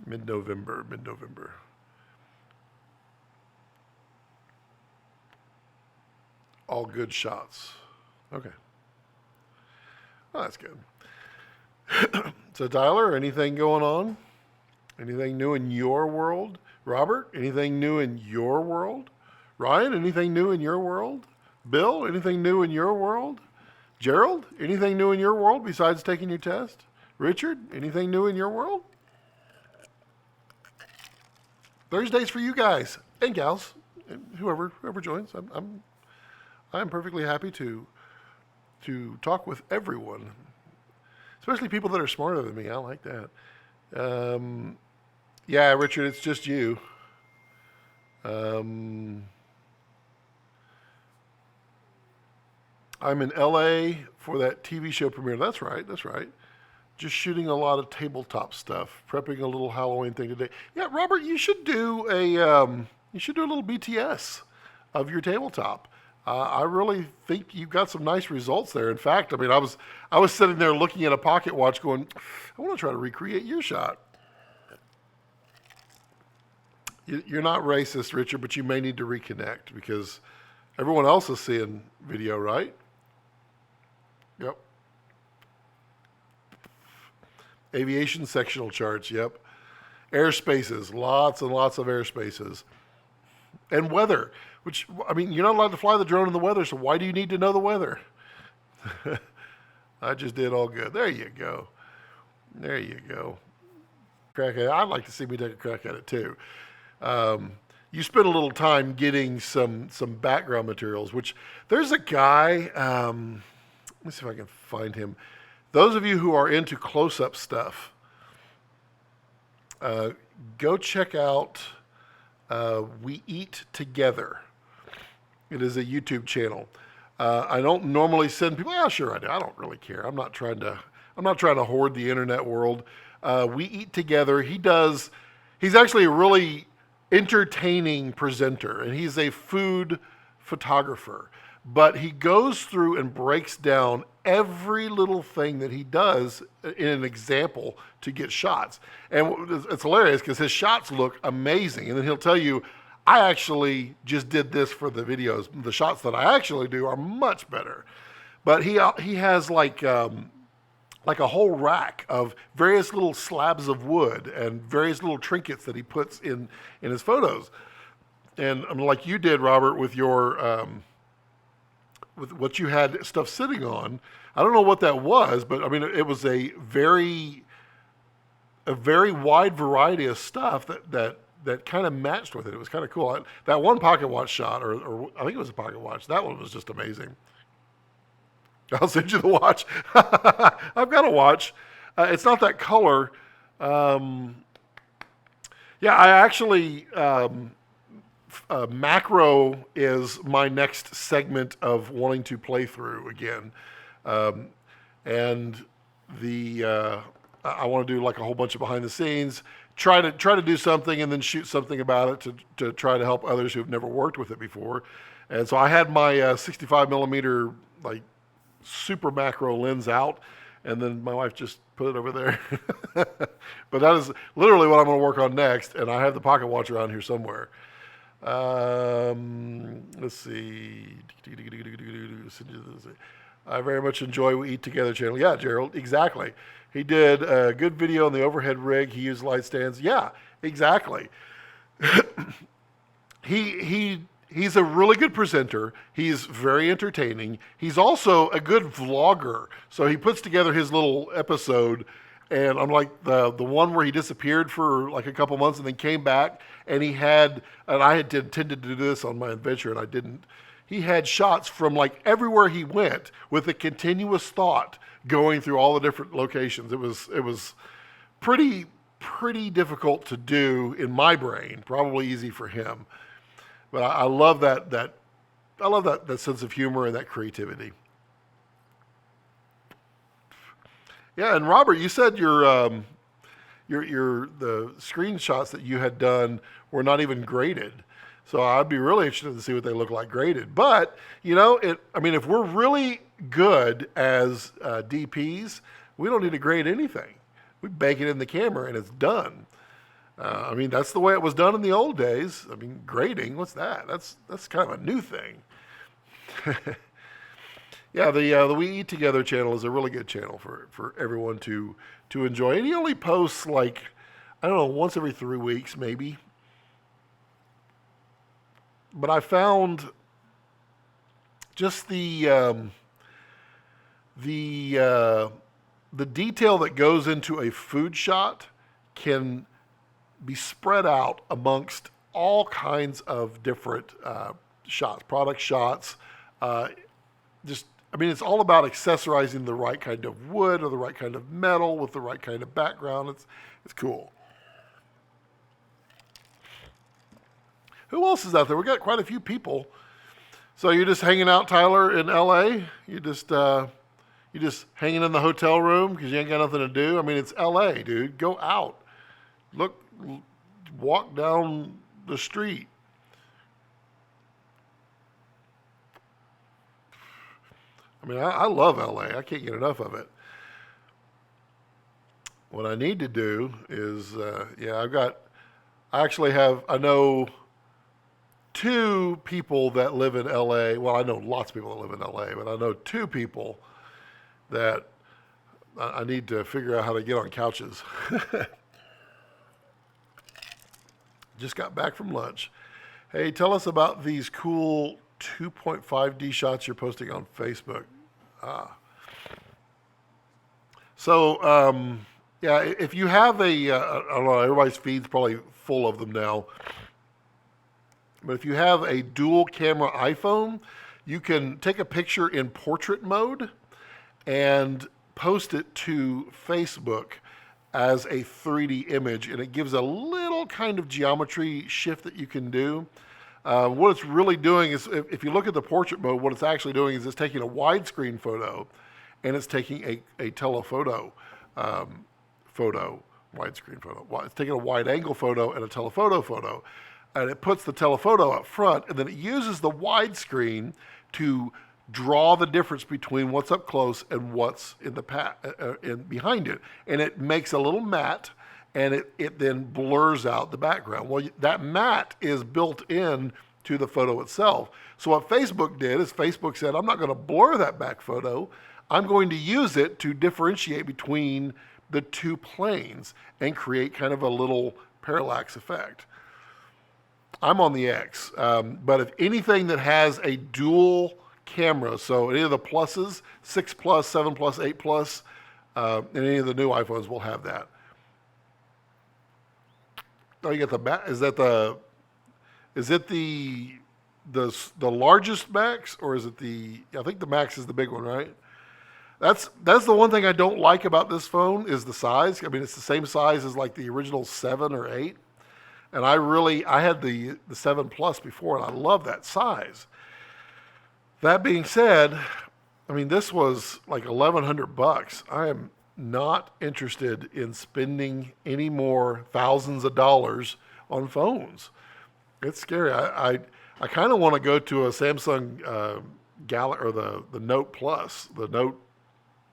Mid-November. All good shots. Okay. Well, that's good. So Tyler, anything going on? Anything new in your world? Robert, anything new in your world? Ryan, anything new in your world? Bill, anything new in your world? Gerald, anything new in your world besides taking your test? Richard, anything new in your world? Thursdays for you guys and gals, and whoever joins. I'm perfectly happy to talk with everyone, especially people that are smarter than me. I like that. Yeah, Richard, it's just you. I'm in LA for that TV show premiere. That's right. Just shooting a lot of tabletop stuff, prepping a little Halloween thing today. Yeah, Robert, you should do a little BTS of your tabletop. I really think you've got some nice results there. In fact, I mean, I was sitting there looking at a pocket watch, going, I want to try to recreate your shot. You're not racist, Richard, but you may need to reconnect because everyone else is seeing video, right? Yep. Aviation sectional charts, yep. Airspaces, lots and lots of airspaces. And weather, which, I mean, you're not allowed to fly the drone in the weather, so why do you need to know the weather? I just did all good. There you go. Crack at it. I'd like to see me take a crack at it too. You spend a little time getting some background materials, which there's a guy, let me see if I can find him. Those of you who are into close-up stuff, go check out We Eat Together. It is a YouTube channel. I don't normally send people, sure I do. I don't really care. I'm not trying to hoard the internet world. We Eat Together. He's actually a really entertaining presenter, and he's a food photographer. But he goes through and breaks down every little thing that he does in an example to get shots. And it's hilarious because his shots look amazing. And then he'll tell you, I actually just did this for the videos. The shots that I actually do are much better. But he has like a whole rack of various little slabs of wood and various little trinkets that he puts in his photos. And I mean, like you did, Robert, with your with what you had stuff sitting on. I don't know what that was, but I mean, it was a very wide variety of stuff that kind of matched with it. It was kind of cool. That one pocket watch shot, or I think it was a pocket watch. That one was just amazing. I'll send you the watch. I've got a watch. It's not that color. Um, yeah, I actually macro is my next segment of wanting to play through again, um, and the I want to do like a whole bunch of behind the scenes. Try to do something and then shoot something about it to try to help others who've never worked with it before. And so I had my 65 millimeter like super macro lens out, and then my wife just put it over there. But that is literally what I'm going to work on next, and I have the pocket watch around here somewhere. Let's see. I very much enjoy We Eat Together channel. Yeah, Gerald, exactly. He did a good video on the overhead rig. He used light stands. Yeah, exactly. He's a really good presenter. He's very entertaining. He's also a good vlogger. So he puts together his little episode, and I'm like the one where he disappeared for like a couple months and then came back, and I had intended to do this on my adventure and I didn't. He had shots from like everywhere he went with a continuous thought going through all the different locations. It was pretty difficult to do in my brain. Probably easy for him. But I love that sense of humor and that creativity. Yeah, and Robert, you said your the screenshots that you had done were not even graded. So I'd be really interested to see what they look like graded. But I mean, if we're really good as DPs, we don't need to grade anything. We bake it in the camera and it's done. I mean, that's the way it was done in the old days. I mean, grading, what's that? That's kind of a new thing. Yeah, the We Eat Together channel is a really good channel for everyone to enjoy. And he only posts like, I don't know, once every 3 weeks maybe. But I found just the detail that goes into a food shot can be spread out amongst all kinds of different shots, product shots. I mean, it's all about accessorizing the right kind of wood or the right kind of metal with the right kind of background. It's cool. Who else is out there? We got quite a few people. So you're just hanging out, Tyler, in LA? You just hanging in the hotel room because you ain't got nothing to do? I mean, it's LA, dude. Go out. Look, walk down the street. I mean, I love LA. I can't get enough of it. What I need to do is, I know 2 people that live in LA. Well, I know lots of people that live in LA, but I know 2 people that I need to figure out how to get on couches. Just got back from lunch. Hey, tell us about these cool 2.5D shots you're posting on Facebook. So, yeah, if you have I don't know, everybody's feed's probably full of them now. But if you have a dual camera iPhone, you can take a picture in portrait mode and post it to Facebook as a 3D image, and it gives a little kind of geometry shift that you can do. What it's really doing is, if you look at the portrait mode, what it's actually doing is it's taking a widescreen photo, and it's taking a telephoto widescreen photo. It's taking a wide angle photo and a telephoto photo, and it puts the telephoto up front, and then it uses the widescreen to draw the difference between what's up close and what's in the in behind it, and it makes a little matte, and it then blurs out the background. Well, that matte is built in to the photo itself. So what Facebook did is Facebook said, I'm not going to blur that back photo. I'm going to use it to differentiate between the two planes and create kind of a little parallax effect. I'm on the X, but if anything that has a dual camera, so any of the pluses, 6 plus, 7 plus, 8 plus, and any of the new iPhones will have that. Oh, you got the back. Is it the largest Max, or is it the? I think the Max is the big one, right? That's the one thing I don't like about this phone is the size. I mean, it's the same size as like the original 7 or 8, and I had the 7 Plus before, and I love that size. That being said, I mean, this was like $1,100. I am not interested in spending any more thousands of dollars on phones. It's scary. I kind of want to go to a Samsung or the Note Plus, the Note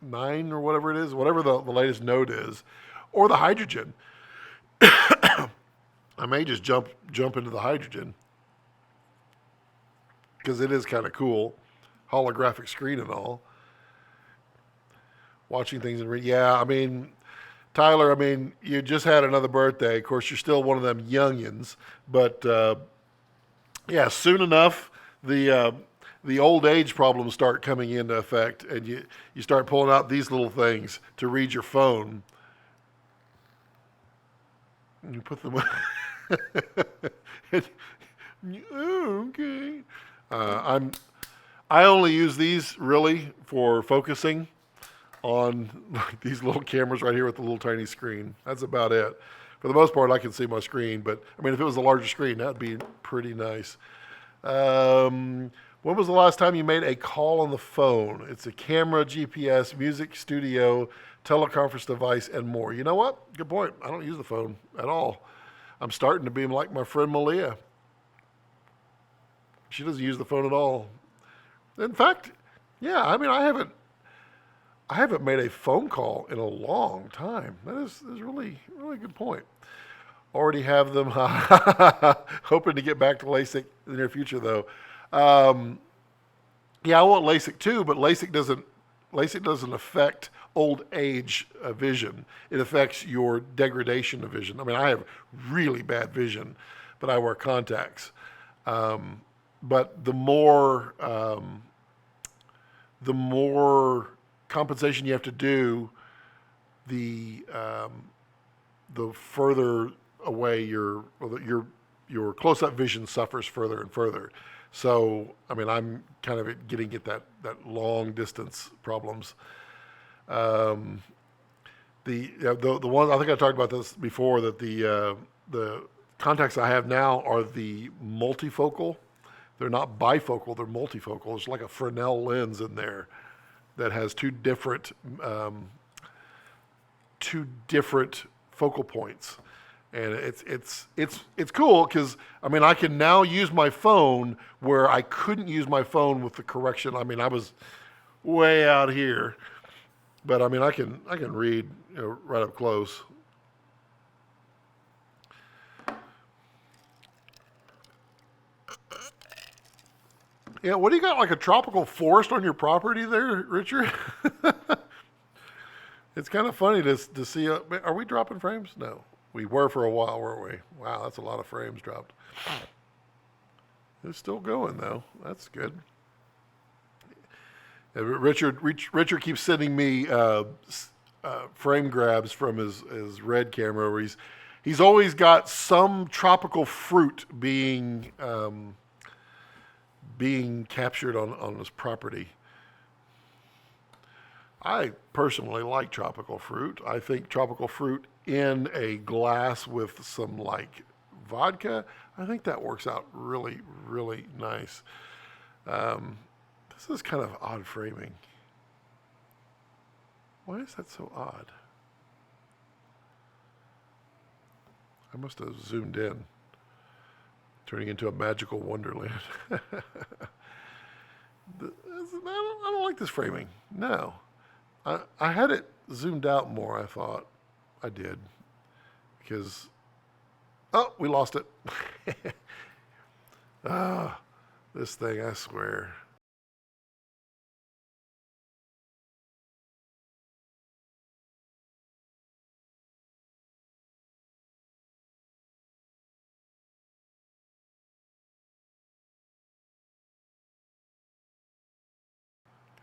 9 or whatever it is, whatever the latest Note is, or the Hydrogen. I may just jump into the Hydrogen because it is kind of cool, holographic screen and all. Watching things and yeah, I mean, Tyler, I mean, you just had another birthday. Of course, you're still one of them youngins, but yeah, soon enough, the old age problems start coming into effect, and you start pulling out these little things to read your phone. And you put them. Oh, okay. I only use these really for focusing on like these little cameras right here with the little tiny screen. That's about it. For the most part, I can see my screen, but I mean, if it was a larger screen, that'd be pretty nice. When was the last time you made a call on the phone? It's a camera, GPS, music studio, teleconference device, and more. You know what? Good point. I don't use the phone at all. I'm starting to be like my friend Malia. She doesn't use the phone at all. In fact, yeah, I mean, I haven't made a phone call in a long time. That is really, really good point. Already have them. Hoping to get back to LASIK in the near future, though. Yeah, I want LASIK too, but LASIK doesn't affect old age vision. It affects your degradation of vision. I mean, I have really bad vision, but I wear contacts. But the more compensation you have to do, the further away your close-up vision suffers further and further. So, I mean, I'm kind of getting at that long distance problems. The one I think I talked about this before, that the contacts I have now are the multifocal. They're not bifocal; they're multifocal. There's like a Fresnel lens in there that has two different focal points, and it's cool because I mean I can now use my phone where I couldn't use my phone with the correction. I mean I was way out here, but I mean I can read right up close. Yeah, what do you got, like a tropical forest on your property there, Richard? It's kind of funny to see. Are we dropping frames? No. We were for a while, weren't we? Wow, that's a lot of frames dropped. It's still going, though. That's good. Richard keeps sending me frame grabs from his Red camera where he's always got some tropical fruit being captured on his property. I personally like tropical fruit. I think tropical fruit in a glass with some like vodka, I think that works out really, really nice. This is kind of odd framing. Why is that so odd? I must have zoomed in, turning into a magical wonderland. I don't like this framing. No. I had it zoomed out more, I thought. I did. because, oh, we lost it. Ah, this thing, I swear.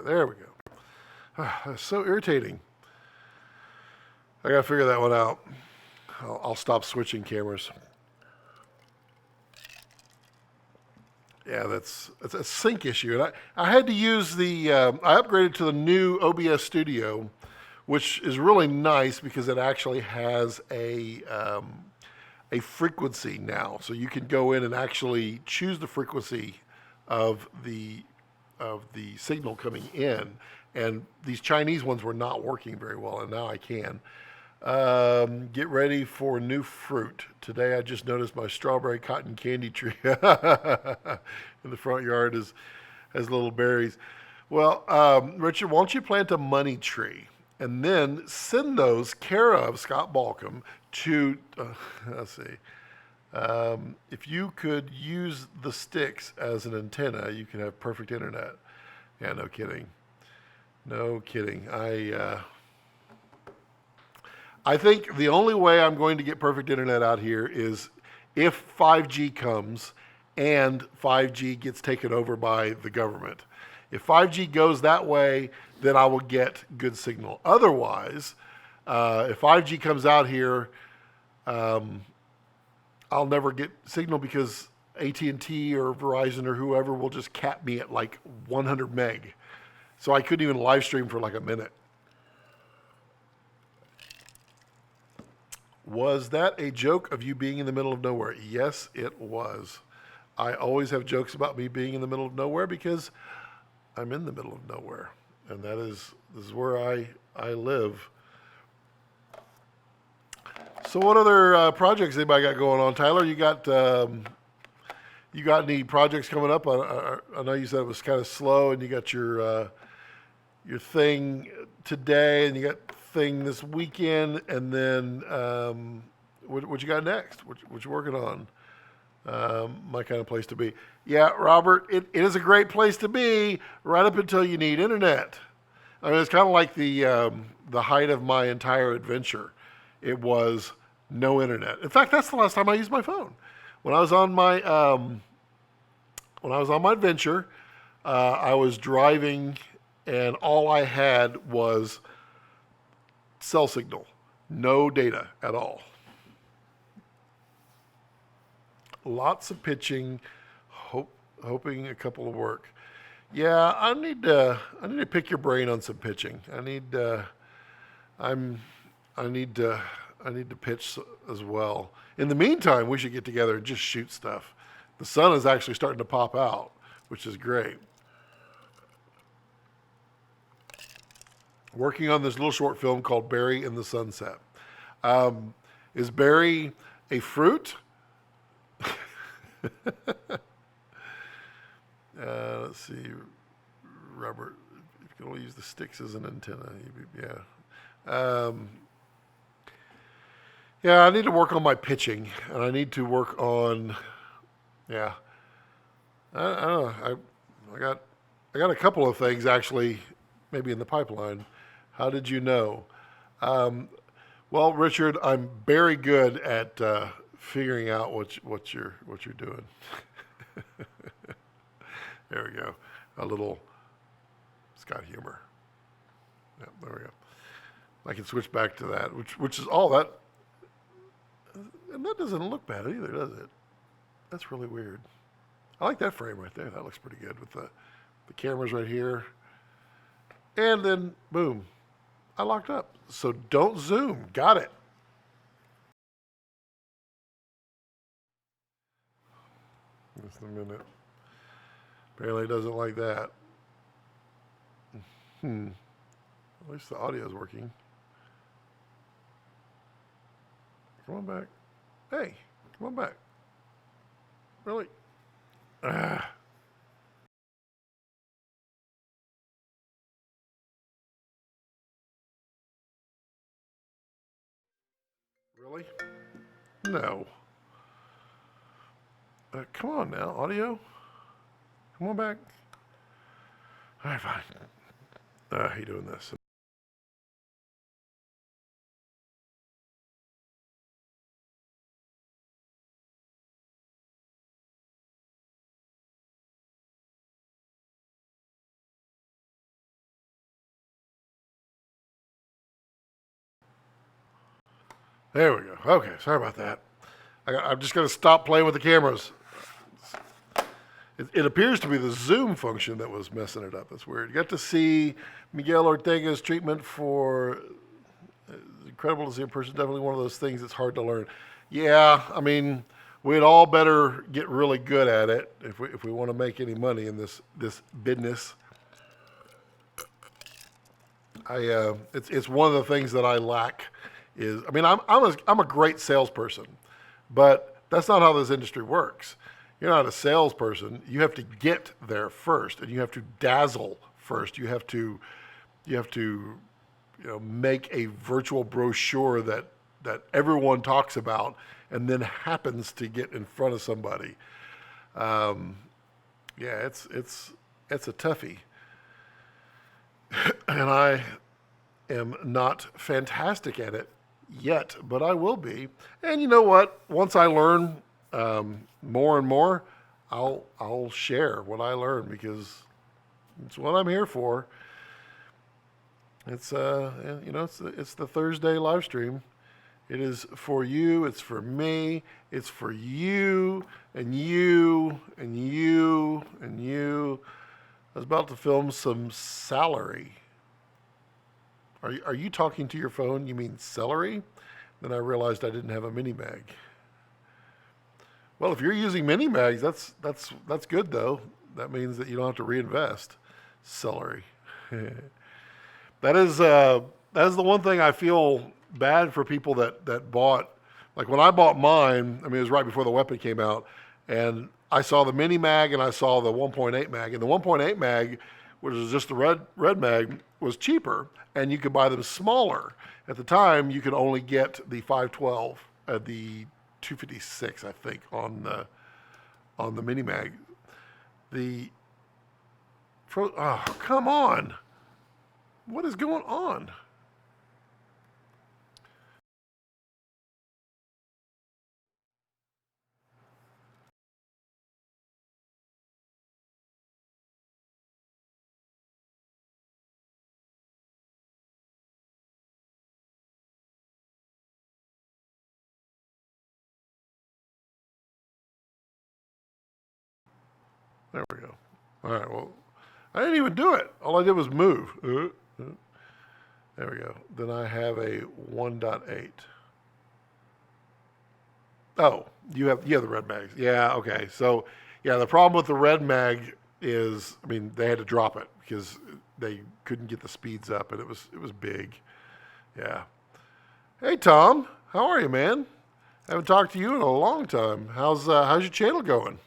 There we go. Ah, that's so irritating. I gotta figure that one out. I'll stop switching cameras. Yeah, that's a sync issue. And I had to use I upgraded to the new OBS Studio, which is really nice because it actually has a frequency now. So you can go in and actually choose the frequency of the signal coming in. And these Chinese ones were not working very well, and now I can. Get ready for new fruit. Today I just noticed my strawberry cotton candy tree in the front yard has little berries. Well, Richard, why don't you plant a money tree and then send those care of Scott Balkum to, let's see, if you could use the sticks as an antenna, you can have perfect internet. Yeah, no kidding. No kidding. I think the only way I'm going to get perfect internet out here is if 5G comes and 5G gets taken over by the government. If 5G goes that way, then I will get good signal. Otherwise, if 5G comes out here, I'll never get signal because AT&T or Verizon or whoever will just cap me at like 100 meg. So I couldn't even live stream for like a minute. Was that a joke of you being in the middle of nowhere? Yes, it was. I always have jokes about me being in the middle of nowhere because I'm in the middle of nowhere. And this is where I live. So what other projects anybody got going on? Tyler, you got any projects coming up? I know you said it was kind of slow, and you got your thing today, and you got thing this weekend, and then what you got next? What you working on? My kind of place to be. Yeah, Robert, it is a great place to be right up until you need internet. I mean, it's kind of like the height of my entire adventure. It was no internet. In fact, that's the last time I used my phone. When I was on my adventure, I was driving, and all I had was cell signal, no data at all. Lots of pitching, hoping a couple of work. Yeah, I need to pick your brain on some pitching. I'm I need to pitch as well. In the meantime, we should get together and just shoot stuff. The sun is actually starting to pop out, which is great. Working on this little short film called Berry in the Sunset. Is berry a fruit? Let's see, Robert. You can only use the sticks as an antenna. Yeah. Yeah, I need to work on my pitching, and I need to work on. Yeah, I don't know. I got a couple of things actually, maybe in the pipeline. How did you know? Um, well, Richard, I'm very good at figuring out what you're doing. There we go. A little Scott humor. Yeah, there we go. I can switch back to that, which is all that, and that doesn't look bad either, does it? That's really weird. I like that frame right there. That looks pretty good with the cameras right here, and then boom, I locked up. So don't zoom. Got it. Just a minute. Apparently it doesn't like that. At least the audio is working. Come on back. Hey, come on back. Really? Ah. Really? No. Come on now, audio. Come on back. All right, fine. How you doing this? There we go. Okay, sorry about that. I'm just going to stop playing with the cameras. It appears to be the zoom function that was messing it up. That's weird. You got to see Miguel Ortega's treatment for incredible to see in person. Definitely one of those things that's hard to learn. Yeah, I mean, we'd all better get really good at it if we want to make any money in this business. It's one of the things that I lack is, I mean, I'm a great salesperson, but that's not how this industry works. You're not a salesperson. You have to get there first, and you have to dazzle first. You have to make a virtual brochure that everyone talks about, and then happens to get in front of somebody. Um, yeah, it's a toughie, and I am not fantastic at it yet, but I will be. And you know what? Once I learn more and more, I'll share what I learn because it's what I'm here for. It's it's the Thursday live stream. It is for you. It's for me. It's for you and you and you and you. I was about to film some salary. Are you talking to your phone? You mean celery? Then I realized I didn't have a mini mag. Well, if you're using mini mags, that's good though. That means that you don't have to reinvest. Celery. That is the one thing I feel bad for people that bought. Like when I bought mine, I mean it was right before the weapon came out, and I saw the mini mag and I saw the 1.8 mag, and the 1.8 mag, which is just the red mag, was cheaper, and you could buy them smaller. At the time, you could only get the 512 at the 256, I think, on the mini mag. The oh, come on. What is going on? There we go. All right, well, I didn't even do it. All I did was move. There we go. Then I have a 1.8. Oh, you have the red mags. Yeah, okay. So, yeah, the problem with the red mag is, I mean, they had to drop it because they couldn't get the speeds up, and it was big. Yeah. Hey, Tom, how are you, man? Haven't talked to you in a long time. How's your channel going?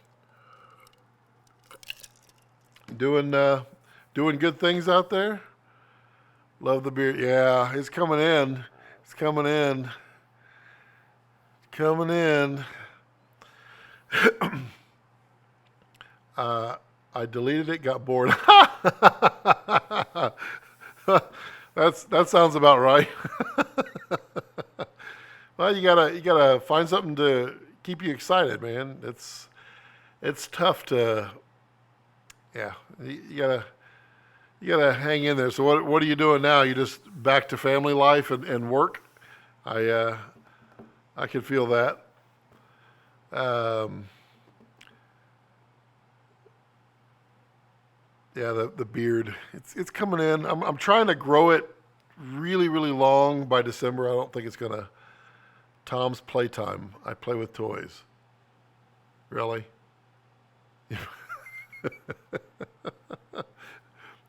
Doing doing good things out there? Love the beer. Yeah, it's coming in. It's coming in. Coming in. Uh, I deleted it. Got bored. That sounds about right. Well, you gotta find something to keep you excited, man. It's tough to, yeah. You gotta hang in there. So what are you doing now? You just back to family life and work? I uh, I can feel that. Um, yeah, the beard. It's coming in. I'm trying to grow it really really long by December. I don't think it's gonna. Tom's playtime. I play with toys. Really?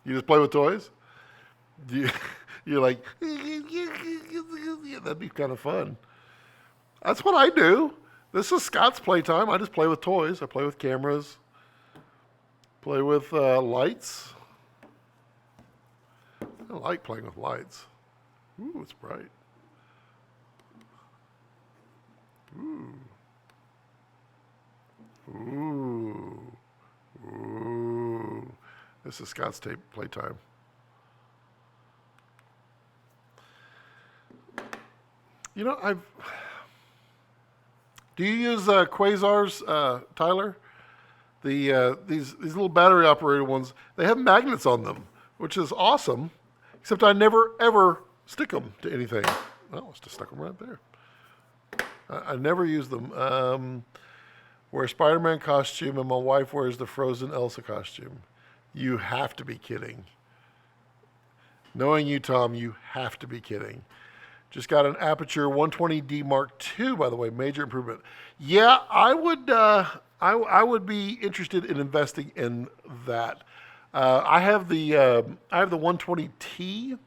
You just play with toys? You, you're like, yeah, that'd be kind of fun. That's what I do. This is Scott's playtime. I just play with toys. I play with cameras, play with lights. I like playing with lights. Ooh, it's bright. Ooh. Ooh. This is Scott's tape playtime. You know, I've. Do you use quasars, Tyler? These little battery operated ones. They have magnets on them, which is awesome. Except I never ever stick them to anything. Well, let's just stuck them right there. I never use them. Wear a Spider-Man costume, and my wife wears the Frozen Elsa costume. You have to be kidding. Knowing you, Tom, you have to be kidding. Just got an Aperture 120D Mark II, by the way, major improvement. Yeah, I would. I would be interested in investing in that. I have the 120T,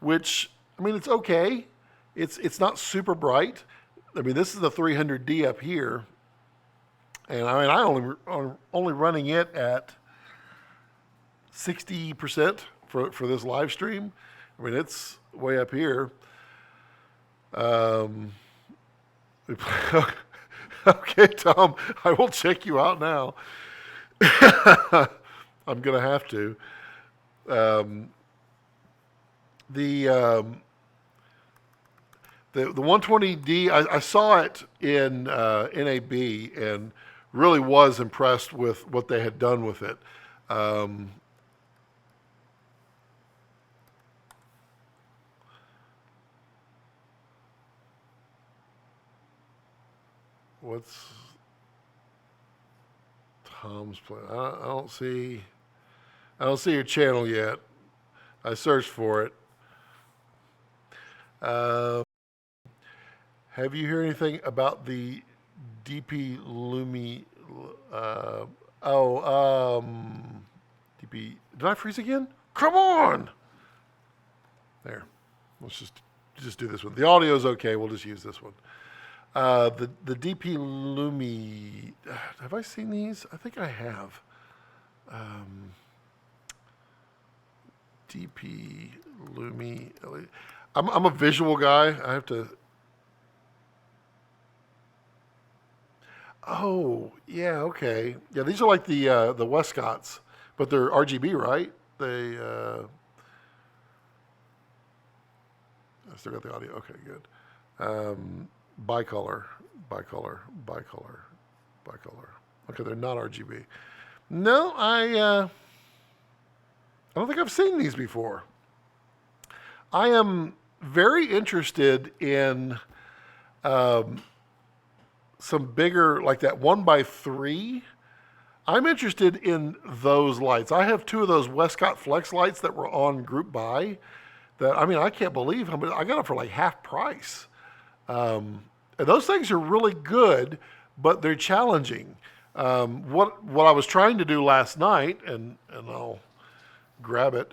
which I mean it's okay. It's not super bright. I mean this is the 300D up here, and I mean I'm only running it at 60% for this live stream. I mean it's way up here. Okay, Tom, I will check you out now. I'm gonna have to. Um, the um, the 120D, I saw it in NAB and really was impressed with what they had done with it. Um, what's Tom's plan? I don't see. I don't see your channel yet. I searched for it. Uh, have you heard anything about the DP Lumi? Uh, DP. Did I freeze again? Come on! There. Let's just do this one. The audio is okay. We'll just use this one. The DP Lumi. Have I seen these? I think I have. DP Lumi. I'm a visual guy. I have to. Oh yeah, okay. Yeah, these are like the Westcotts, but they're RGB, right? They. I still got the audio. Okay, good. Bicolor, bicolor, bicolor, bicolor. Okay, they're not RGB. No, I don't think I've seen these before. I am very interested in some bigger, like that 1x3. I'm interested in those lights. I have two of those Westcott Flex lights that were on Group Buy. That I mean, I can't believe how much I got them for like half price. And those things are really good, but they're challenging. What I was trying to do last night, and I'll grab it.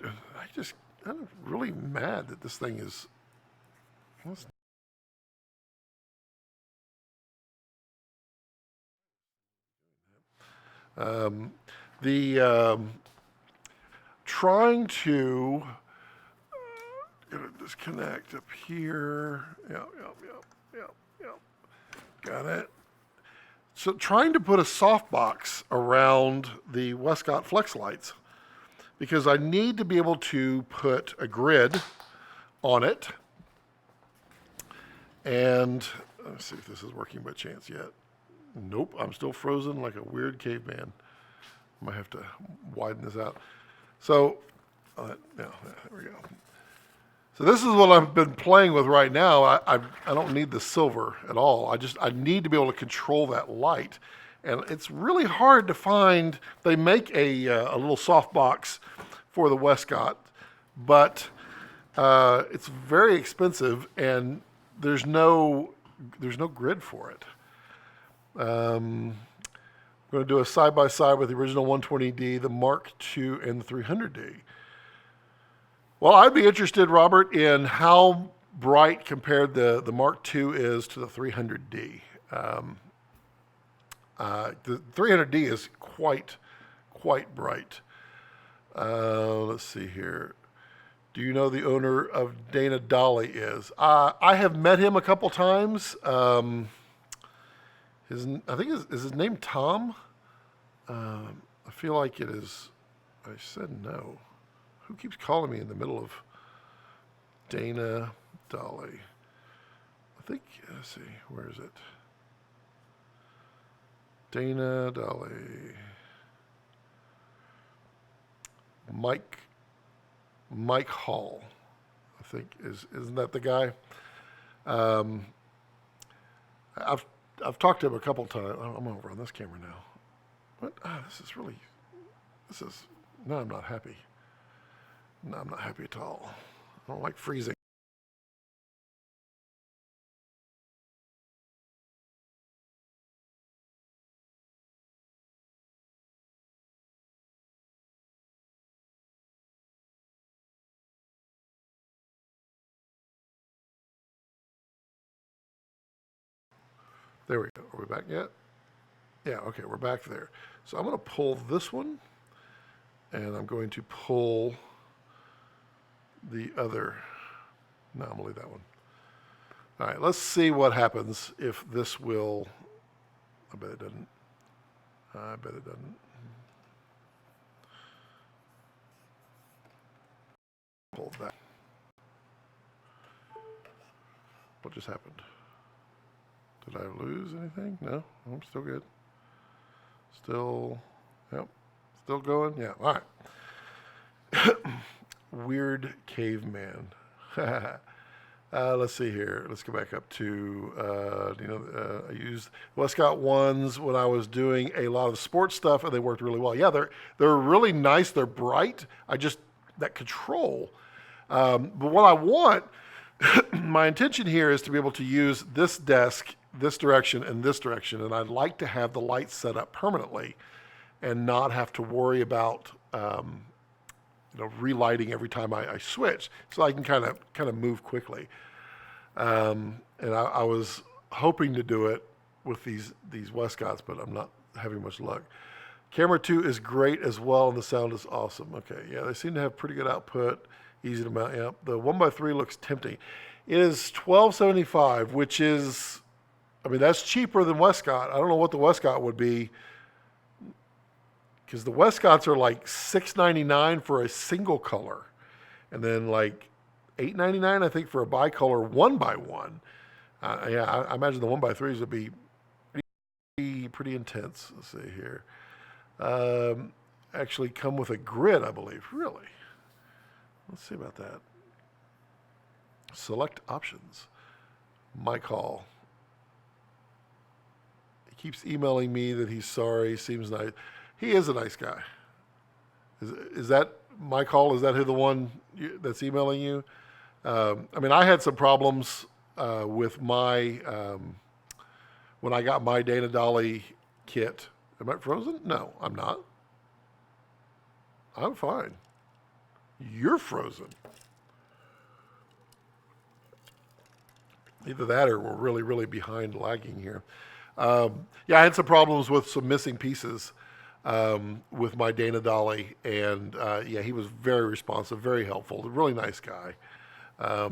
I'm really mad that this thing is. Um, the trying to get a disconnect up here. Yep. Got it. So trying to put a softbox around the Westcott Flex lights because I need to be able to put a grid on it. And let's see if this is working by chance yet. Nope, I'm still frozen like a weird caveman. I might have to widen this out. So, there we go. So this is what I've been playing with right now. I don't need the silver at all. I need to be able to control that light, and it's really hard to find. They make a little soft box for the Westcott, but it's very expensive, and there's no grid for it. I'm going to do a side by side with the original 120D, the Mark II, and the 300D. Well, I'd be interested, Robert, in how bright compared the Mark II is to the 300D. The 300D is quite bright. Let's see here. Do you know the owner of Dana Dolly is? I have met him a couple times. I think is his name Tom? I feel like it is. I said no. Who keeps calling me in the middle of Dana Dolly? I think, let's see, where is it? Dana Dolly. Mike Hall, I think isn't that the guy? Um, I've I've talked to him a couple times. I'm over on this camera now. What? This is really. This is. No, I'm not happy. No, I'm not happy at all. I don't like freezing. There we go. Are we back yet? Yeah, okay, we're back there. So I'm going to pull this one, and I'm going to pull the other. No, I'm going to leave that one. All right, let's see what happens if this will. I bet it doesn't. I bet it doesn't. Pull that. What just happened? Did I lose anything? No, I'm still good. Still, yep, still going. Yeah, all right. Weird caveman. Let's see here. Let's go back up to, I used Westcott ones when I was doing a lot of sports stuff, and they worked really well. Yeah, they're really nice. They're bright. That control. But what I want, my intention here is to be able to use this desk, this direction, and this direction, and I'd like to have the lights set up permanently, and not have to worry about relighting every time I switch, so I can kind of move quickly. And I was hoping to do it with these Westcotts, but I'm not having much luck. Camera 2 is great as well, and the sound is awesome. Okay, yeah, they seem to have pretty good output, easy to mount. Yeah, the 1x3 looks tempting. It is $12.75, which is, I mean, that's cheaper than Westcott. I don't know what the Westcott would be, because the Westcotts are like $6.99 for a single color, and then like $8.99 I think for a bicolor 1x1. Yeah, I imagine the 1x3s would be pretty intense. Let's see here. Actually come with a grid, I believe. Really? Let's see about that. Select options. My call. He keeps emailing me that he's sorry. Seems nice. He is a nice guy. Is that my call? Is that who the one that's emailing you? I mean, I had some problems with my when I got my Dana Dolly kit. Am I frozen? No, I'm not. I'm fine. You're frozen. Either that or we're really, really behind lagging here. Yeah, I had some problems with some missing pieces with my Dana Dolly, and yeah, he was very responsive, very helpful, a really nice guy. I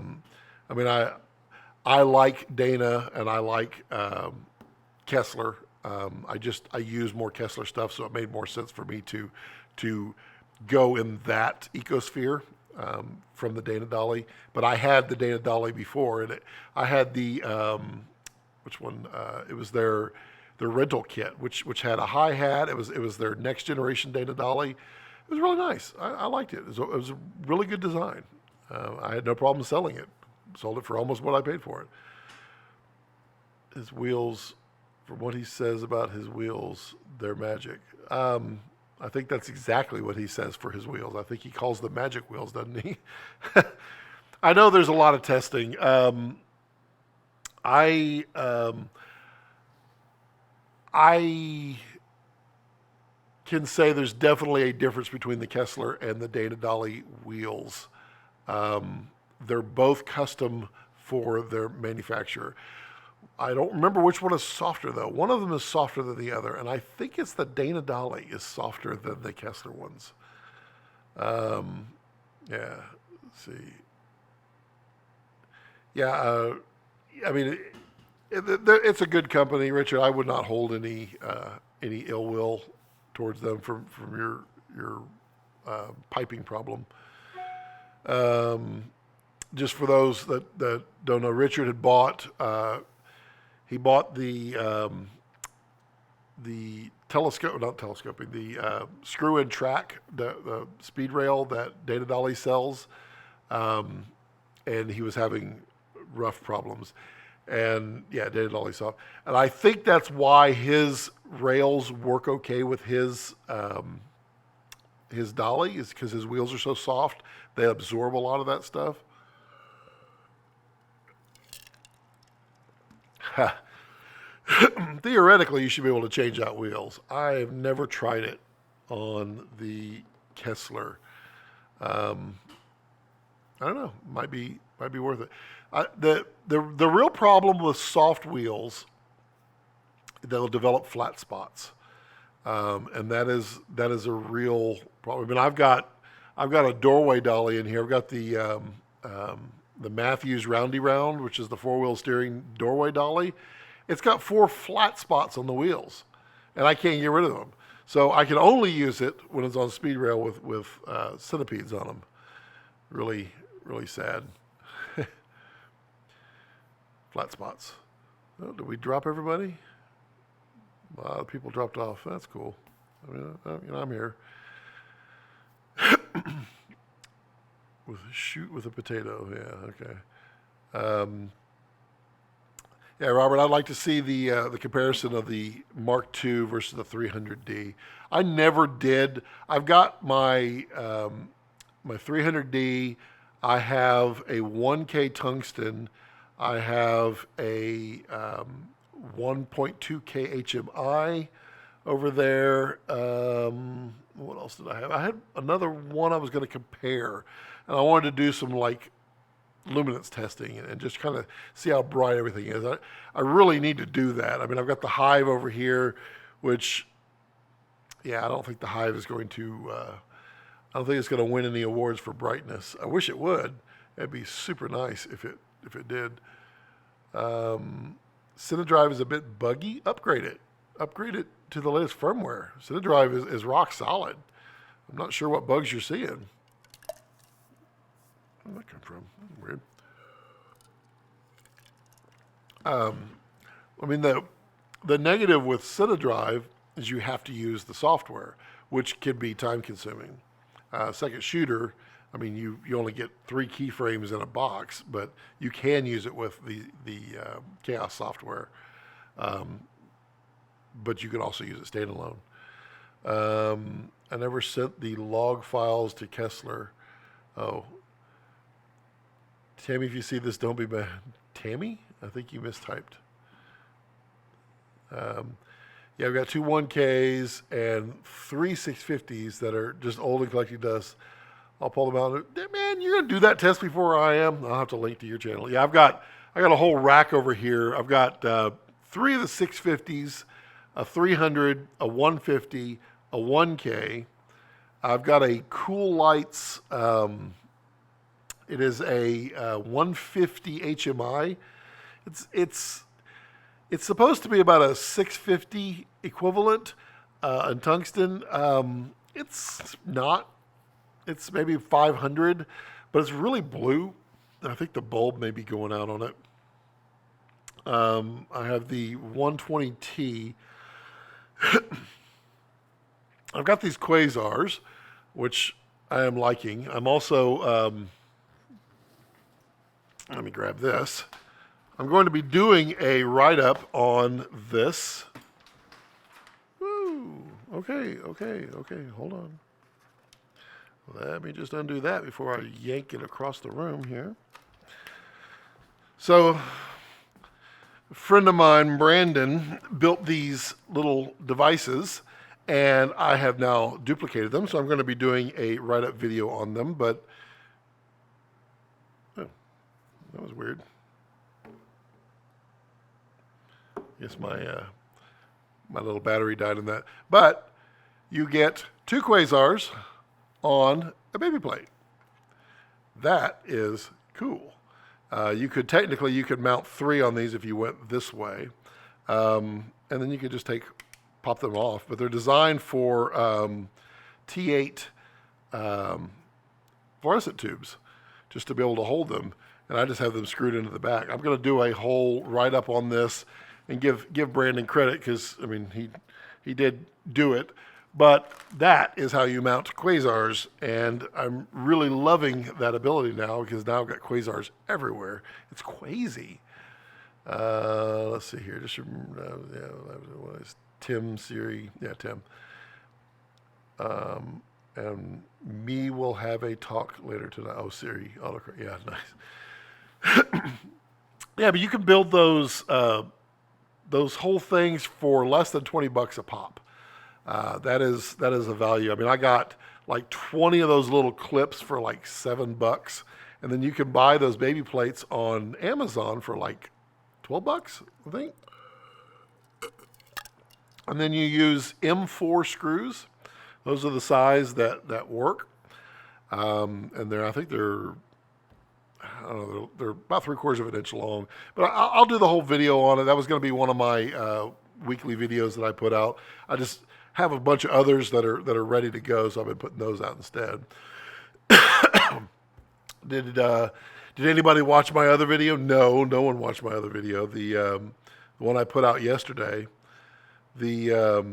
mean, I like Dana and I like Kessler. I use more Kessler stuff, so it made more sense for me to go in that ecosphere from the Dana Dolly. But I had the Dana Dolly before, and I had the which one? It was their rental kit, which had a hi hat. It was their next generation Dana Dolly. It was really nice. I liked it. It was a really good design. I had no problem selling it. Sold it for almost what I paid for it. His wheels, from what he says about his wheels, they're magic. I think that's exactly what he says for his wheels. I think he calls them magic wheels, doesn't he? I know there's a lot of testing. I can say there's definitely a difference between the Kessler and the Dana Dolly wheels. They're both custom for their manufacturer. I don't remember which one is softer though. One of them is softer than the other, and I think it's the Dana Dolly is softer than the Kessler ones. Yeah, let's see. Yeah, I mean, It's a good company, Richard. I would not hold any ill will towards them from your piping problem. Um, just for those that don't know, Richard had bought he bought the telescope, not telescoping, the screw-in track, the speed rail that Data Dolly sells, um, and he was having rough problems. And yeah, Data Dolly saw, and I think that's why his rails work okay with his dolly, is because his wheels are so soft they absorb a lot of that stuff. Theoretically, you should be able to change out wheels. I have never tried it on the Kessler. Um, I don't know. Might be worth it. The real problem with soft wheels, they'll develop flat spots, and that is a real problem. I mean, I've got a doorway dolly in here. I've got the Matthews Roundy Round, which is the four-wheel steering doorway dolly. It's got four flat spots on the wheels, and I can't get rid of them. So I can only use it when it's on speed rail with centipedes on them. Really, really sad. Flat spots. Oh, did we drop everybody? A lot of people dropped off. That's cool. I mean, I'm here. With a shoot with a potato. Yeah, okay. Yeah, Robert, I'd like to see the comparison of the Mark II versus the 300D. I never did. I've got my 300D. I have a 1K tungsten. I have a 1.2K HMI over there. What else did I have? I had another one I was going to compare, and I wanted to do some like luminance testing and just kind of see how bright everything is. I really need to do that. I mean, I've got the Hive over here, which, yeah, I don't think the Hive is going to, I don't think it's going to win any awards for brightness. I wish it would. It'd be super nice if it did. CineDrive is a bit buggy. Upgrade it. Upgrade it to the latest firmware. CineDrive is rock solid. I'm not sure what bugs you're seeing. Where'd that come from? Weird. I mean, the negative with CineDrive is you have to use the software, which can be time consuming. Second Shooter, I mean, you only get 3 keyframes in a box, but you can use it with the Chaos software. But you can also use it standalone. I never sent the log files to Kessler. Oh, Tammy, if you see this, don't be mad. Tammy? I think you mistyped. Yeah, I've got 2 1Ks and 3 650s that are just old and collecting dust. I'll pull them out. Man, you're gonna do that test before I am. I'll have to link to your channel. Yeah, I got a whole rack over here. I've got 3 of the 650s, a 300, a 150, a 1K. I've got a Cool Lights. It is a 150 HMI. It's supposed to be about a 650 equivalent in tungsten. It's not. It's maybe 500, but it's really blue. I think the bulb may be going out on it. I have the 120T. I've got these quasars, which I am liking. I'm also, let me grab this. I'm going to be doing a write-up on this. Woo. Okay. Hold on. Let me just undo that before I yank it across the room here. So, a friend of mine, Brandon, built these little devices, and I have now duplicated them. So I'm going to be doing a write-up video on them. But oh, that was weird. Guess my little battery died in that. But you get 2 quasars on a baby plate. That is cool. You could mount 3 on these if you went this way, and then you could just pop them off. But they're designed for T8 fluorescent tubes, just to be able to hold them. And I just have them screwed into the back. I'm going to do a whole write-up on this and give Brandon credit, because I mean he did do it. But that is how you mount quasars, and I'm really loving that ability now, because now I've got quasars everywhere. It's crazy. Let's see here. Just Tim Siri. Yeah, Tim. And me will have a talk later tonight. Oh, Siri. Autocorrect. Yeah, nice. Yeah, but you can build those whole things for less than $20 a pop. That is a value. I mean, I got like 20 of those little clips for like $7, and then you can buy those baby plates on Amazon for like $12, I think. And then you use M4 screws. Those are the size that work. And I think they're about 3/4 of an inch long. But I'll do the whole video on it. That was going to be one of my weekly videos that I put out. I just have a bunch of others that are ready to go, so I've been putting those out instead. Did anybody watch my other video? No one watched my other video. The one I put out yesterday. I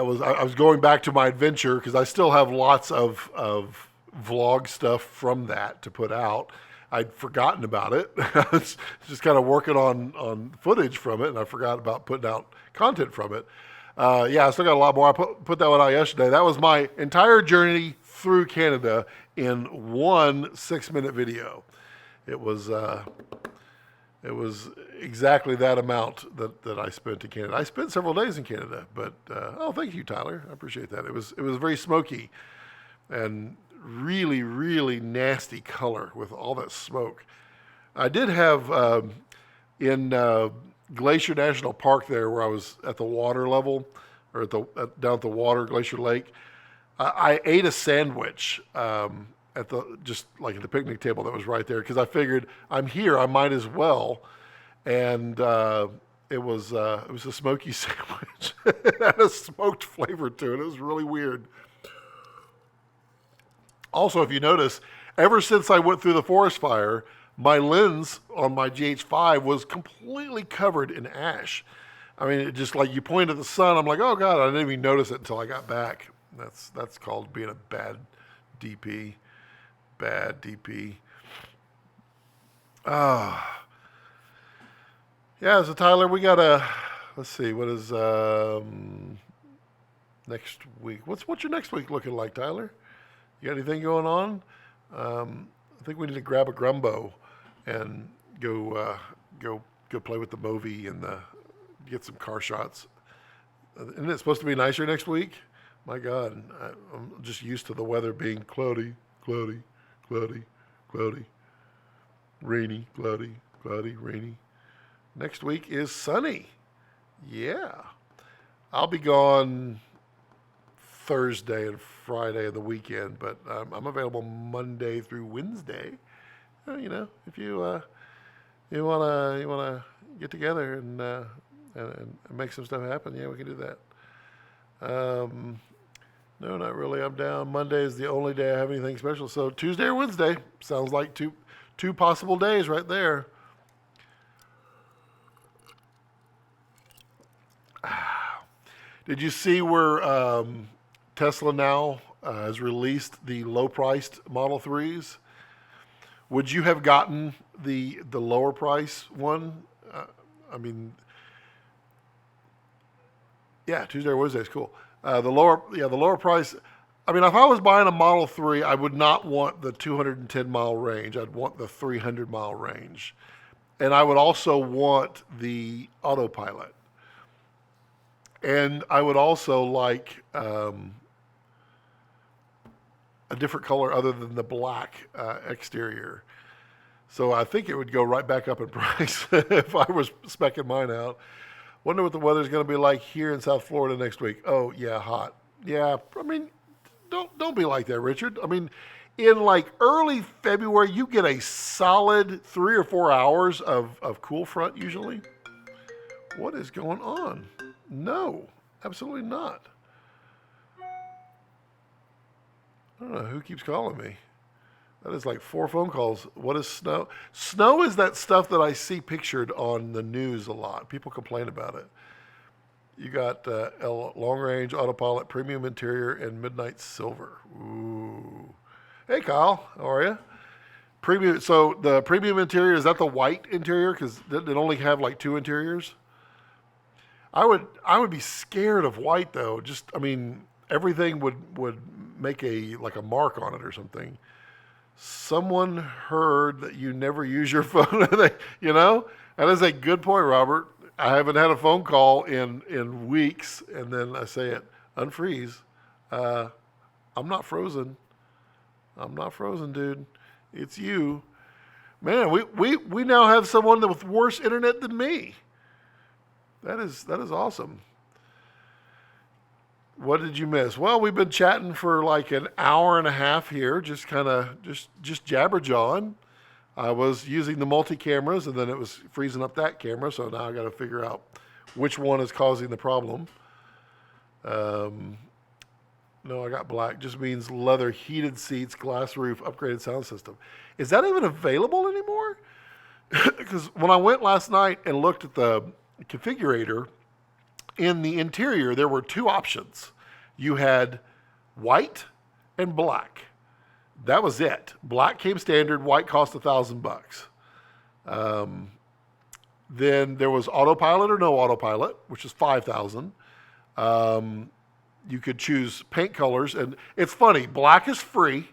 was going back to my adventure, because I still have lots of vlog stuff from that to put out. I'd forgotten about it. I was just kind of working on footage from it, and I forgot about putting out content from it. Yeah, I still got a lot more. I put that one out yesterday. That was my entire journey through Canada in one 6-minute video. It was exactly that amount that I spent in Canada. I spent several days in Canada, but thank you, Tyler. I appreciate that. It was very smoky and really, really nasty color with all that smoke. I did have in Glacier National Park there, where I was at the water level, or down at the water, Glacier Lake. I ate a sandwich at the picnic table that was right there, because I figured I'm here, I might as well. And it was a smoky sandwich. It had a smoked flavor to it. It was really weird. Also, if you notice, ever since I went through the forest fire, my lens on my GH5 was completely covered in ash. I mean, it just, like, you point at the sun, I'm like, oh God, I didn't even notice it until I got back. That's called being a bad DP. Bad DP. Yeah, so Tyler, we got let's see, what is next week? What's your next week looking like, Tyler? You got anything going on? I think we need to grab a Grumbo and go play with the movie and get some car shots. Isn't it supposed to be nicer next week? My God, I'm just used to the weather being cloudy, rainy, cloudy, rainy. Next week is sunny. Yeah. I'll be gone Thursday and Friday of the weekend, but I'm available Monday through Wednesday. If you wanna get together and make some stuff happen, yeah, we can do that. No, not really. I'm down. Monday is the only day I have anything special. So Tuesday or Wednesday sounds like two possible days right there. Did you see where Tesla now has released the low-priced Model 3s? Would you have gotten the lower price one? Yeah, Tuesday or Wednesday is cool. The lower price. I mean, if I was buying a Model 3, I would not want the 210-mile range. I'd want the 300-mile range. And I would also want the autopilot. And I would also like a different color other than the black exterior. So I think it would go right back up in price if I was speccing mine out. Wonder what the weather's going to be like here in South Florida next week. Oh, yeah, hot. Yeah, I mean, don't be like that, Richard. I mean, in like early February, you get a solid 3 or 4 hours of cool front usually. What is going on? No, absolutely not. I don't know who keeps calling me. That is like 4 phone calls. What is snow? Snow is that stuff that I see pictured on the news a lot. People complain about it. You got long range autopilot, premium interior, and midnight silver. Ooh. Hey, Kyle. How are you? Premium. So the premium interior, is that the white interior? Because it only have like 2 interiors. I would be scared of white though. Just I mean everything would make a like a mark on it or something. Someone heard that you never use your phone. You know, that is a good point, Robert. I haven't had a phone call in weeks, and then I say it, unfreeze. Uh, I'm not frozen. I'm not frozen, dude. It's you, man. We now have someone with worse internet than me. That is awesome. What did you miss? Well, we've been chatting for like an hour and a half here, just kind of just jabber jawing. I was using the multi cameras, and then it was freezing up that camera. So now I got to figure out which one is causing the problem. Um, no, I got black. Just means leather heated seats, glass roof, upgraded sound system. Is that even available anymore? Because when I went last night and looked at the configurator in the interior, there were 2 options. You had white and black. That was it. Black came standard. White cost $1,000. Then there was autopilot or no autopilot, which is 5,000. You could choose paint colors, and it's funny. Black is free.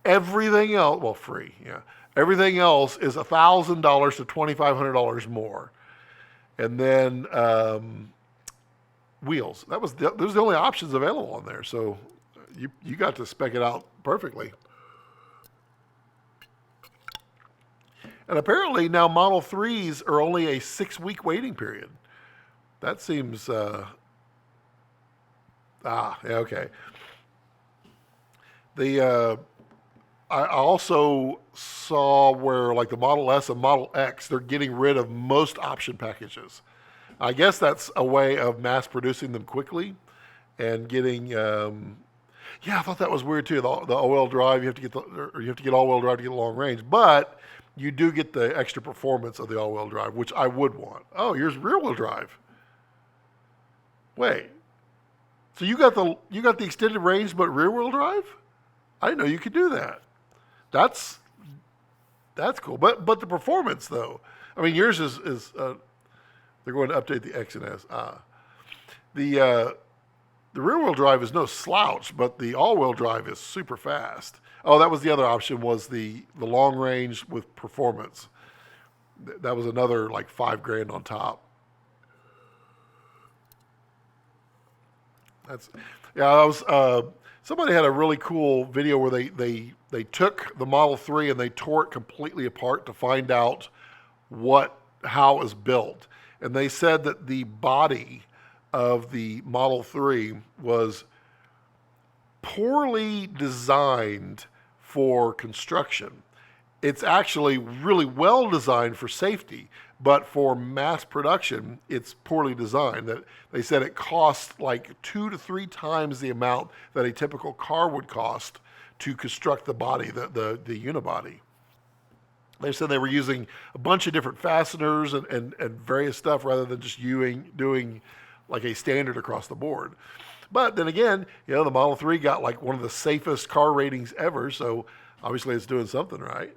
Everything else, well, free, yeah. Everything else is $1,000 to $2,500 more, and then wheels. Those are the only options available on there. So you got to spec it out perfectly. And apparently now Model 3s are only a 6-week waiting period. That seems, yeah, okay. I also saw where like the Model S and Model X, they're getting rid of most option packages. I guess that's a way of mass producing them quickly and getting, yeah, I thought that was weird too. The all-wheel drive, you have to get all-wheel drive to get long range, but you do get the extra performance of the all-wheel drive, which I would want. Oh, here's rear-wheel drive. Wait, so you got the extended range but rear-wheel drive? I didn't know you could do that. That's that's cool. But the performance though, I mean yours is they're going to update the X and S. The rear wheel drive is no slouch, but the all wheel drive is super fast. Oh, that was the other option, was the long range with performance. That was another like $5,000 on top. That's yeah. I was somebody had a really cool video where they took the Model 3 and they tore it completely apart to find out how it was built, and they said that the body of the Model 3 was poorly designed for construction. It's actually really well designed for safety, but for mass production, it's poorly designed. That they said it costs like 2 to 3 times the amount that a typical car would cost to construct the body, the unibody. They said they were using a bunch of different fasteners and various stuff rather than just doing like a standard across the board. But then again, the Model 3 got like one of the safest car ratings ever, so obviously it's doing something right.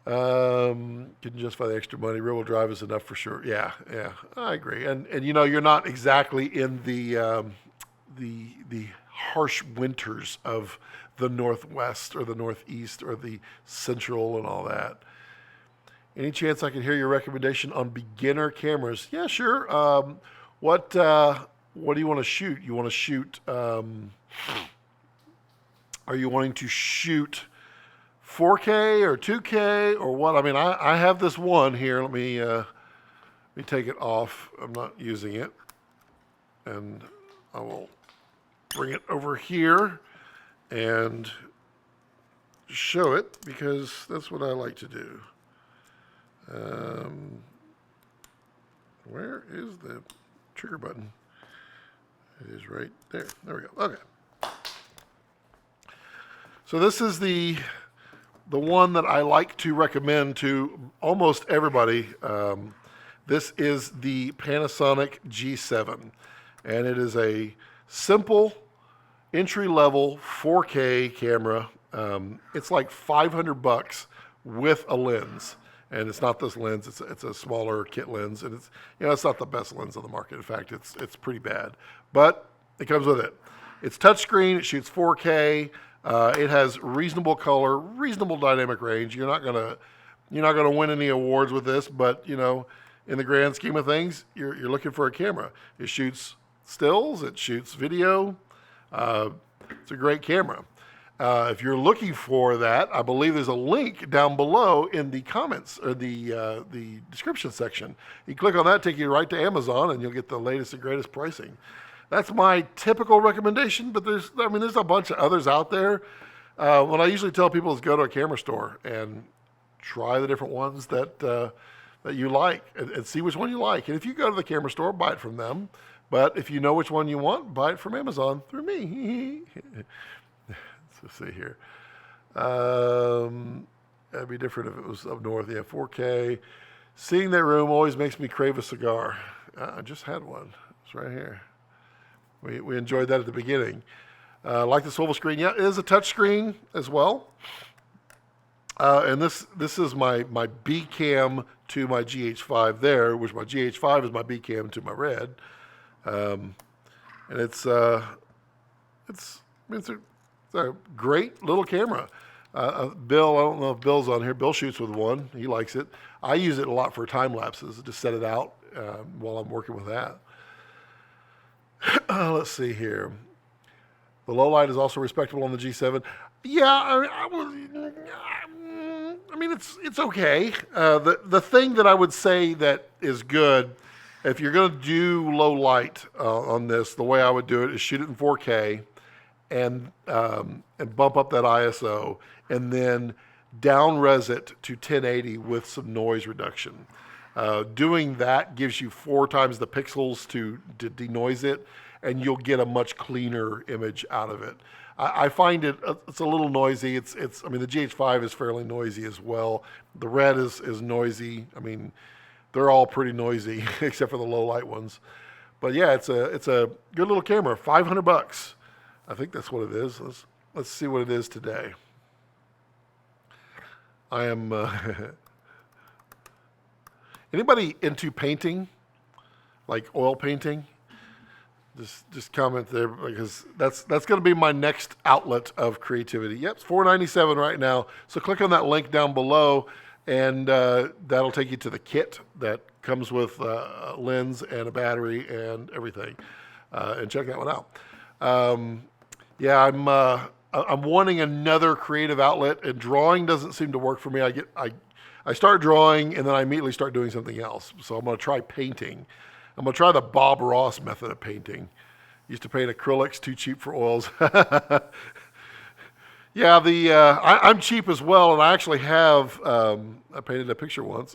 Can justify the extra money. Rear wheel drive is enough for sure. Yeah, I agree. And you're not exactly in the harsh winters of the Northwest or the Northeast or the Central and all that. Any chance I can hear your recommendation on beginner cameras? Yeah, sure. What do you want to shoot? You want to shoot? Are you wanting to shoot 4K or 2K or what? I mean, I have this one here. Let me take it off. I'm not using it, and I will bring it over here and show it because that's what I like to do. Where is the trigger button? It is right there. There we go. Okay. So this is the one that I like to recommend to almost everybody. This is the Panasonic G7, and it is a simple entry-level 4K camera. It's like $500 with a lens, and it's not this lens. It's a smaller kit lens, and it's not the best lens on the market. In fact, it's pretty bad, but it comes with it. It's touchscreen. It shoots 4K. It has reasonable color, reasonable dynamic range. You're not gonna win any awards with this, but in the grand scheme of things, you're looking for a camera. It shoots stills. It shoots video. It's a great camera. If you're looking for that, I believe there's a link down below in the comments or the description section. You click on that, take you right to Amazon, and you'll get the latest and greatest pricing. That's my typical recommendation, but there's a bunch of others out there. What I usually tell people is go to a camera store and try the different ones that you like and see which one you like. And if you go to the camera store, buy it from them. But if you know which one you want, buy it from Amazon through me. Let's see here. That'd be different if it was up north. Yeah, 4K. Seeing that room always makes me crave a cigar. I just had one. It's right here. We enjoyed that at the beginning. Like the swivel screen. Yeah, it is a touch screen as well. And this is my B cam to my GH5 there, which my GH5 is my B cam to my Red. And it's a great little camera. Bill, I don't know if Bill's on here. Bill shoots with one. He likes it. I use it a lot for time lapses. Just set it out while I'm working with that. Let's see here. The low light is also respectable on the G7. Yeah, it's okay. The thing that I would say that is good, if you're going to do low light on this, the way I would do it is shoot it in 4K and bump up that ISO and then down res it to 1080 with some noise reduction. Doing that gives you 4 times the pixels to denoise it, and you'll get a much cleaner image out of it. I find it's a little noisy. The GH5 is fairly noisy as well. The Red is noisy. They're all pretty noisy except for the low light ones. But yeah, it's a good little camera. $500. I think that's what it is. Let's see what it is today. I am. Anybody into painting, like oil painting? Just comment there because that's going to be my next outlet of creativity. Yep, it's $497 right now. So click on that link down below, and that'll take you to the kit that comes with a lens and a battery and everything. And check that one out. I'm wanting another creative outlet, and drawing doesn't seem to work for me. I start drawing and then I immediately start doing something else. So I'm going to try painting. I'm going to try the Bob Ross method of painting. Used to paint acrylics, too cheap for oils. Yeah, I'm cheap as well, and I actually have. I painted a picture once.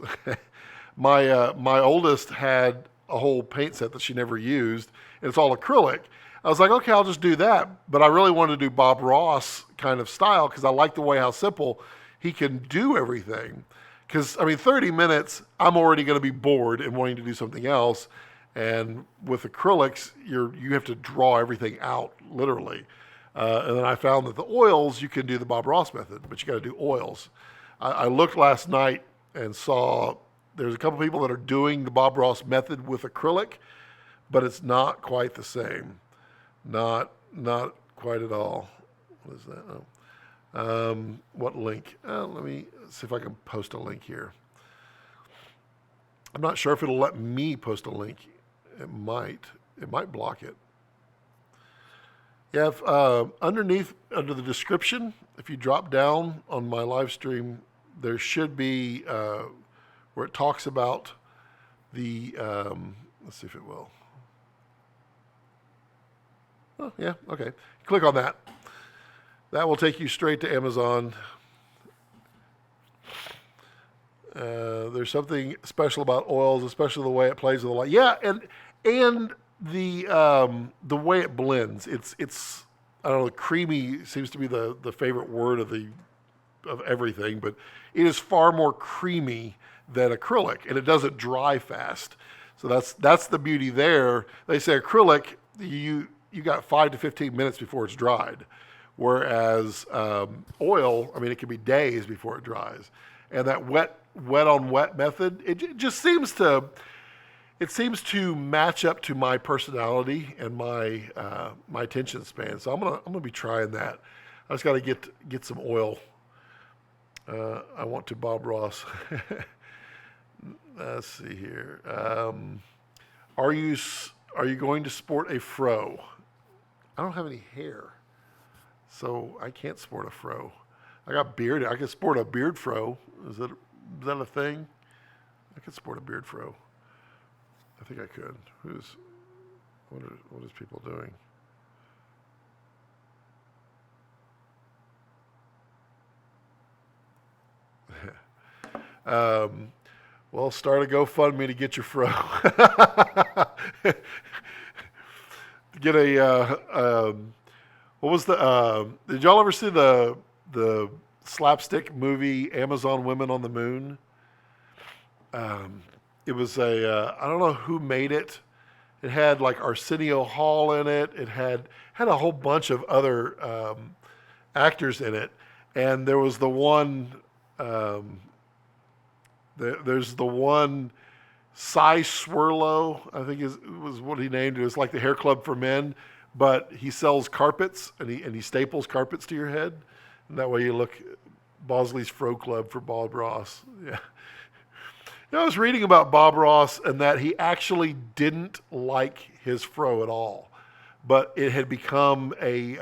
My oldest had a whole paint set that she never used, and it's all acrylic. I was like, okay, I'll just do that. But I really wanted to do Bob Ross kind of style because I like the way how simple he can do everything. Because 30 minutes, I'm already going to be bored and wanting to do something else. And with acrylics, you have to draw everything out literally. And then I found that the oils, you can do the Bob Ross method, but you got to do oils. I looked last night and saw there's a couple people that are doing the Bob Ross method with acrylic, but it's not quite the same. Not quite at all. What is that? Oh. What link? Let me see if I can post a link here. I'm not sure if it'll let me post a link. It might block it. Yeah, underneath, under the description, if you drop down on my live stream, there should be where it talks about the, let's see if it will. Oh, yeah, okay. Click on that. That will take you straight to Amazon. There's something special about oils, especially the way it plays with the light. Yeah, and the way it blends. It's I don't know. Creamy seems to be the favorite word of everything, but it is far more creamy than acrylic, and it doesn't dry fast. So that's the beauty there. They say acrylic, you got 5 to 15 minutes before it's dried, whereas oil, I mean, it can be days before it dries. And that wet on wet method, it just seems to match up to my personality and my attention span. So I'm gonna be trying that. I just got to get some oil. I want to Bob Ross. Let's see here. Are you going to sport a fro? I don't have any hair, so I can't sport a fro. I got beard. I can sport a beard fro. Is that a thing? I could sport a beard fro. I think I could. What is people doing? Well, start a GoFundMe to get your fro. Get what was the? Did y'all ever see the slapstick movie Amazon Women on the Moon? It was I don't know who made it. It had like Arsenio Hall in it. It had a whole bunch of other actors in it, and there was the one. There's the one Cy Swirlo, I think was what he named it. It was like the hair club for men, but he sells carpets and he staples carpets to your head, and that way you look Bosley's Fro Club for Bob Ross. Yeah. I was reading about Bob Ross and that he actually didn't like his fro at all, but it had become a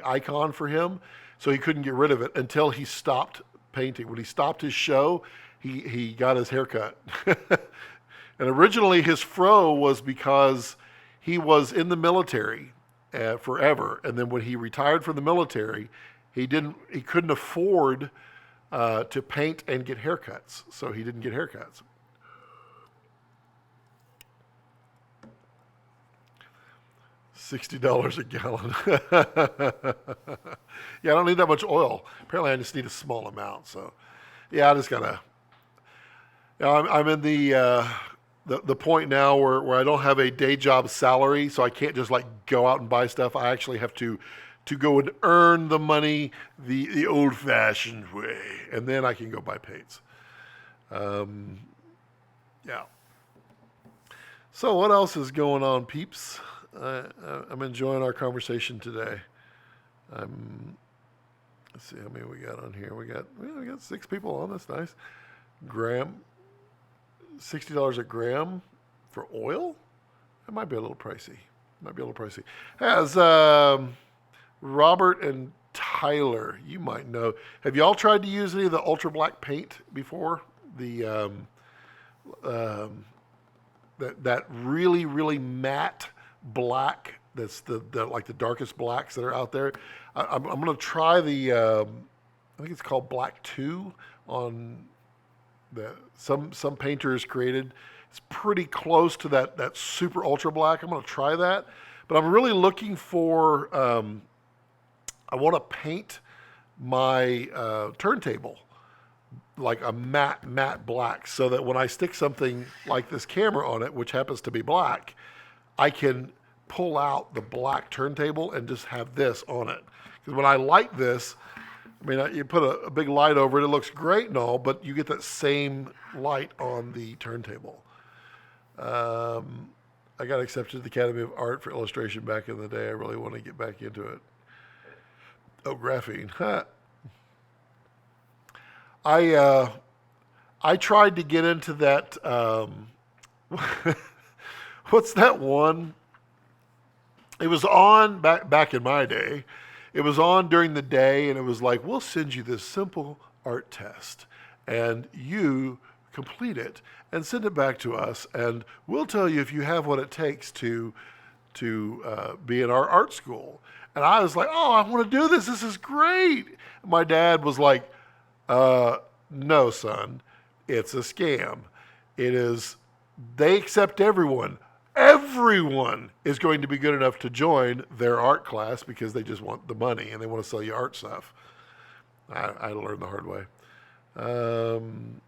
icon for him, so he couldn't get rid of it until he stopped painting. When he stopped his show, he got his hair cut. And originally his fro was because he was in the military forever, and then when he retired from the military, he couldn't afford to paint and get haircuts, so he didn't get haircuts. $60 a gallon. Yeah, I don't need that much oil. Apparently, I just need a small amount. So, yeah, I just gotta. I'm in the point now where I don't have a day job salary, so I can't just like go out and buy stuff. I actually have to go and earn the money the old-fashioned way, and then I can go buy paints. Yeah. So what else is going on, peeps? I'm enjoying our conversation today. Let's see how many we got on here. We got 6 people on. That's nice. Gram, $60 a gram for oil. That might be a little pricey. Has Robert and Tyler, you might know. Have y'all tried to use any of the ultra black paint before? The that really really matte black. That's the like the darkest blacks that are out there. I'm going to try the I think it's called Black 2 on the some painters created. It's pretty close to that super ultra black. I'm going to try that, but I'm really looking for. I want to paint my turntable like a matte black, so that when I stick something like this camera on it, which happens to be black, I can pull out the black turntable and just have this on it. Because when I light this, I mean, you put a big light over it, it looks great and all, but you get that same light on the turntable. I got accepted to the Academy of Art for illustration back in the day. I really want to get back into it. Oh, graphene. Huh. I tried to get into that. What's that one? It was on back in my day. It was on during the day, and it was like, we'll send you this simple art test, and you complete it and send it back to us, and we'll tell you if you have what it takes to be in our art school. And I was like, oh, I want to do this. This is great. My dad was like, No, son, it's a scam. It is, they accept everyone. Everyone is going to be good enough to join their art class because they just want the money and they want to sell you art stuff. I learned the hard way. Um,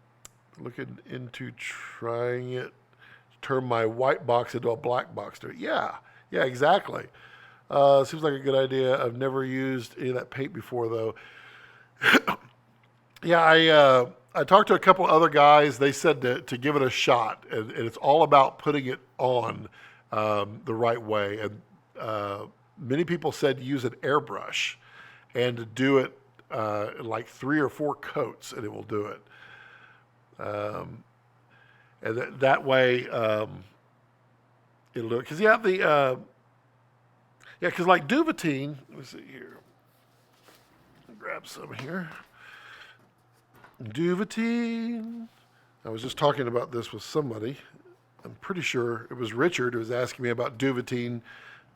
Looking into trying it, turn my white box into a black box. Yeah, yeah, exactly. Seems like a good idea. I've never used any of that paint before, though. Yeah, I talked to a couple other guys. They said to give it a shot, and it's all about putting it on the right way. And many people said use an airbrush and to do it like 3 or 4 coats, and it will do it. Um, and that way, it'll do it. Because you have the yeah, because like Duvetine. Let me see here. Grab some here. Duvetine. I was just talking about this with somebody. I'm pretty sure it was Richard who was asking me about Duvetine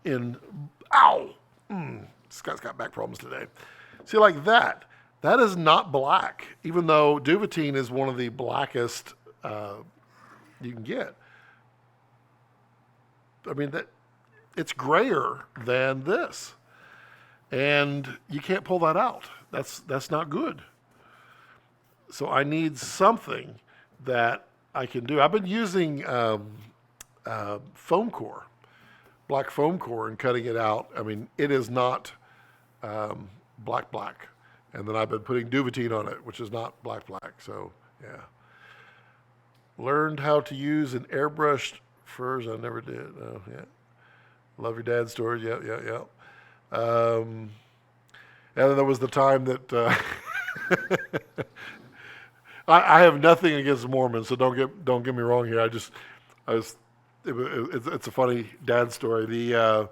in. Ow! Scott's got back problems today. See, like that. That is not black, even though Duvetine is one of the blackest you can get. I mean, that it's grayer than this, and you can't pull that out. That's not good. So I need something that I can do. I've been using foam core, black foam core, and cutting it out. I mean, it is not black. And then I've been putting Duvetine on it, which is not black. So, yeah. Learned how to use an airbrushed furs. I never did. Oh, yeah. Love your dad's stories. Yeah. And then there was the time that I have nothing against Mormons, so don't get me wrong here. It's a funny dad story. I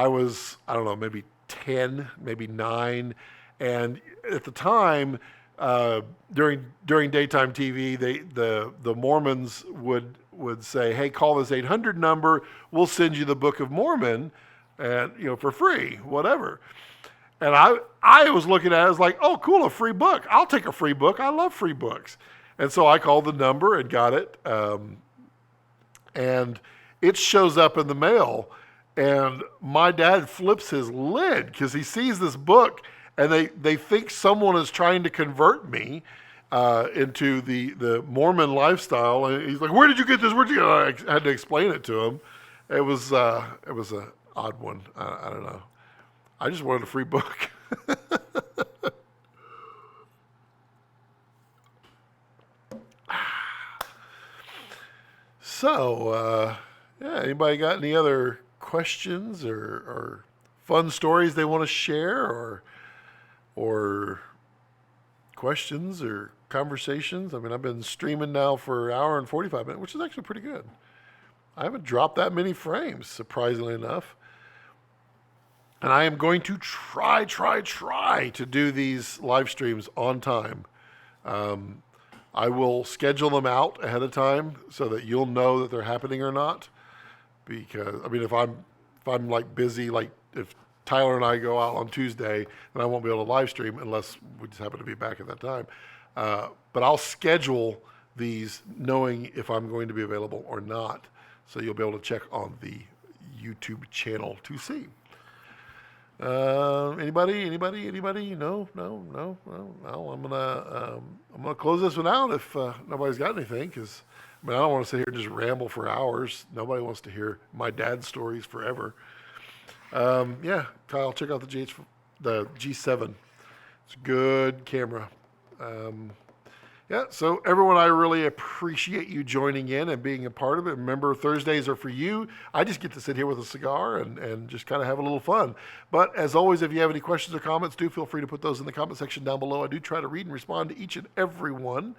was, I don't know, maybe 10, maybe 9, and at the time during daytime TV, the Mormons would say, "Hey, call this 800 number. We'll send you the Book of Mormon, and for free, whatever." And I was looking at it, I was like, "Oh, cool, a free book. I'll take a free book. I love free books." And so I called the number and got it. And it shows up in the mail. And my dad flips his lid because he sees this book and they think someone is trying to convert me into the Mormon lifestyle. And he's like, "Where did you get this? Where'd you get it?" I had to explain it to him. It was an odd one. I don't know. I just wanted a free book. So, yeah, anybody got any other questions or fun stories they want to share or questions or conversations? I mean, I've been streaming now for an hour and 45 minutes, which is actually pretty good. I haven't dropped that many frames, surprisingly enough. And I am going to try to do these live streams on time. I will schedule them out ahead of time so that you'll know that they're happening or not. Because I mean, if I'm like busy, like if Tyler and I go out on Tuesday, then I won't be able to live stream unless we just happen to be back at that time. But I'll schedule these knowing if I'm going to be available or not. So you'll be able to check on the YouTube channel to see. Anybody? No. I'm gonna close this one out if nobody's got anything, because I mean I don't want to sit here and just ramble for hours. Nobody wants to hear my dad's stories forever. Yeah, Kyle, check out the G7. It's a good camera. Yeah, so everyone, I really appreciate you joining in and being a part of it. Remember, Thursdays are for you. I just get to sit here with a cigar and just kind of have a little fun. But as always, if you have any questions or comments, do feel free to put those in the comment section down below. I do try to read and respond to each and every one,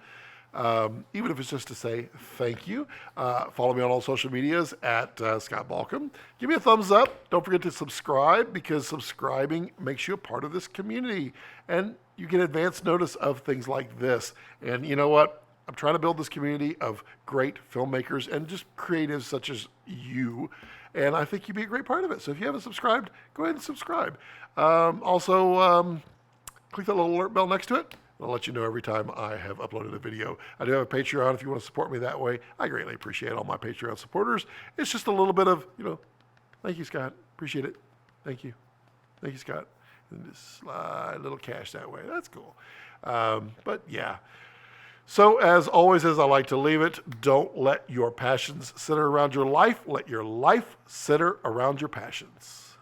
even if it's just to say thank you. Follow me on all social medias at Scott Balkum. Give me a thumbs up. Don't forget to subscribe, because subscribing makes you a part of this community. And you get advance notice of things like this. And you know what? I'm trying to build this community of great filmmakers and just creatives such as you. And I think you'd be a great part of it. So if you haven't subscribed, go ahead and subscribe. Also, click that little alert bell next to it. I'll let you know every time I have uploaded a video. I do have a Patreon if you want to support me that way. I greatly appreciate all my Patreon supporters. It's just a little bit of, thank you, Scott. Appreciate it. Thank you. Thank you, Scott. And just slide a little cash that way. That's cool. But yeah. So as always, as I like to leave it, don't let your passions center around your life. Let your life center around your passions.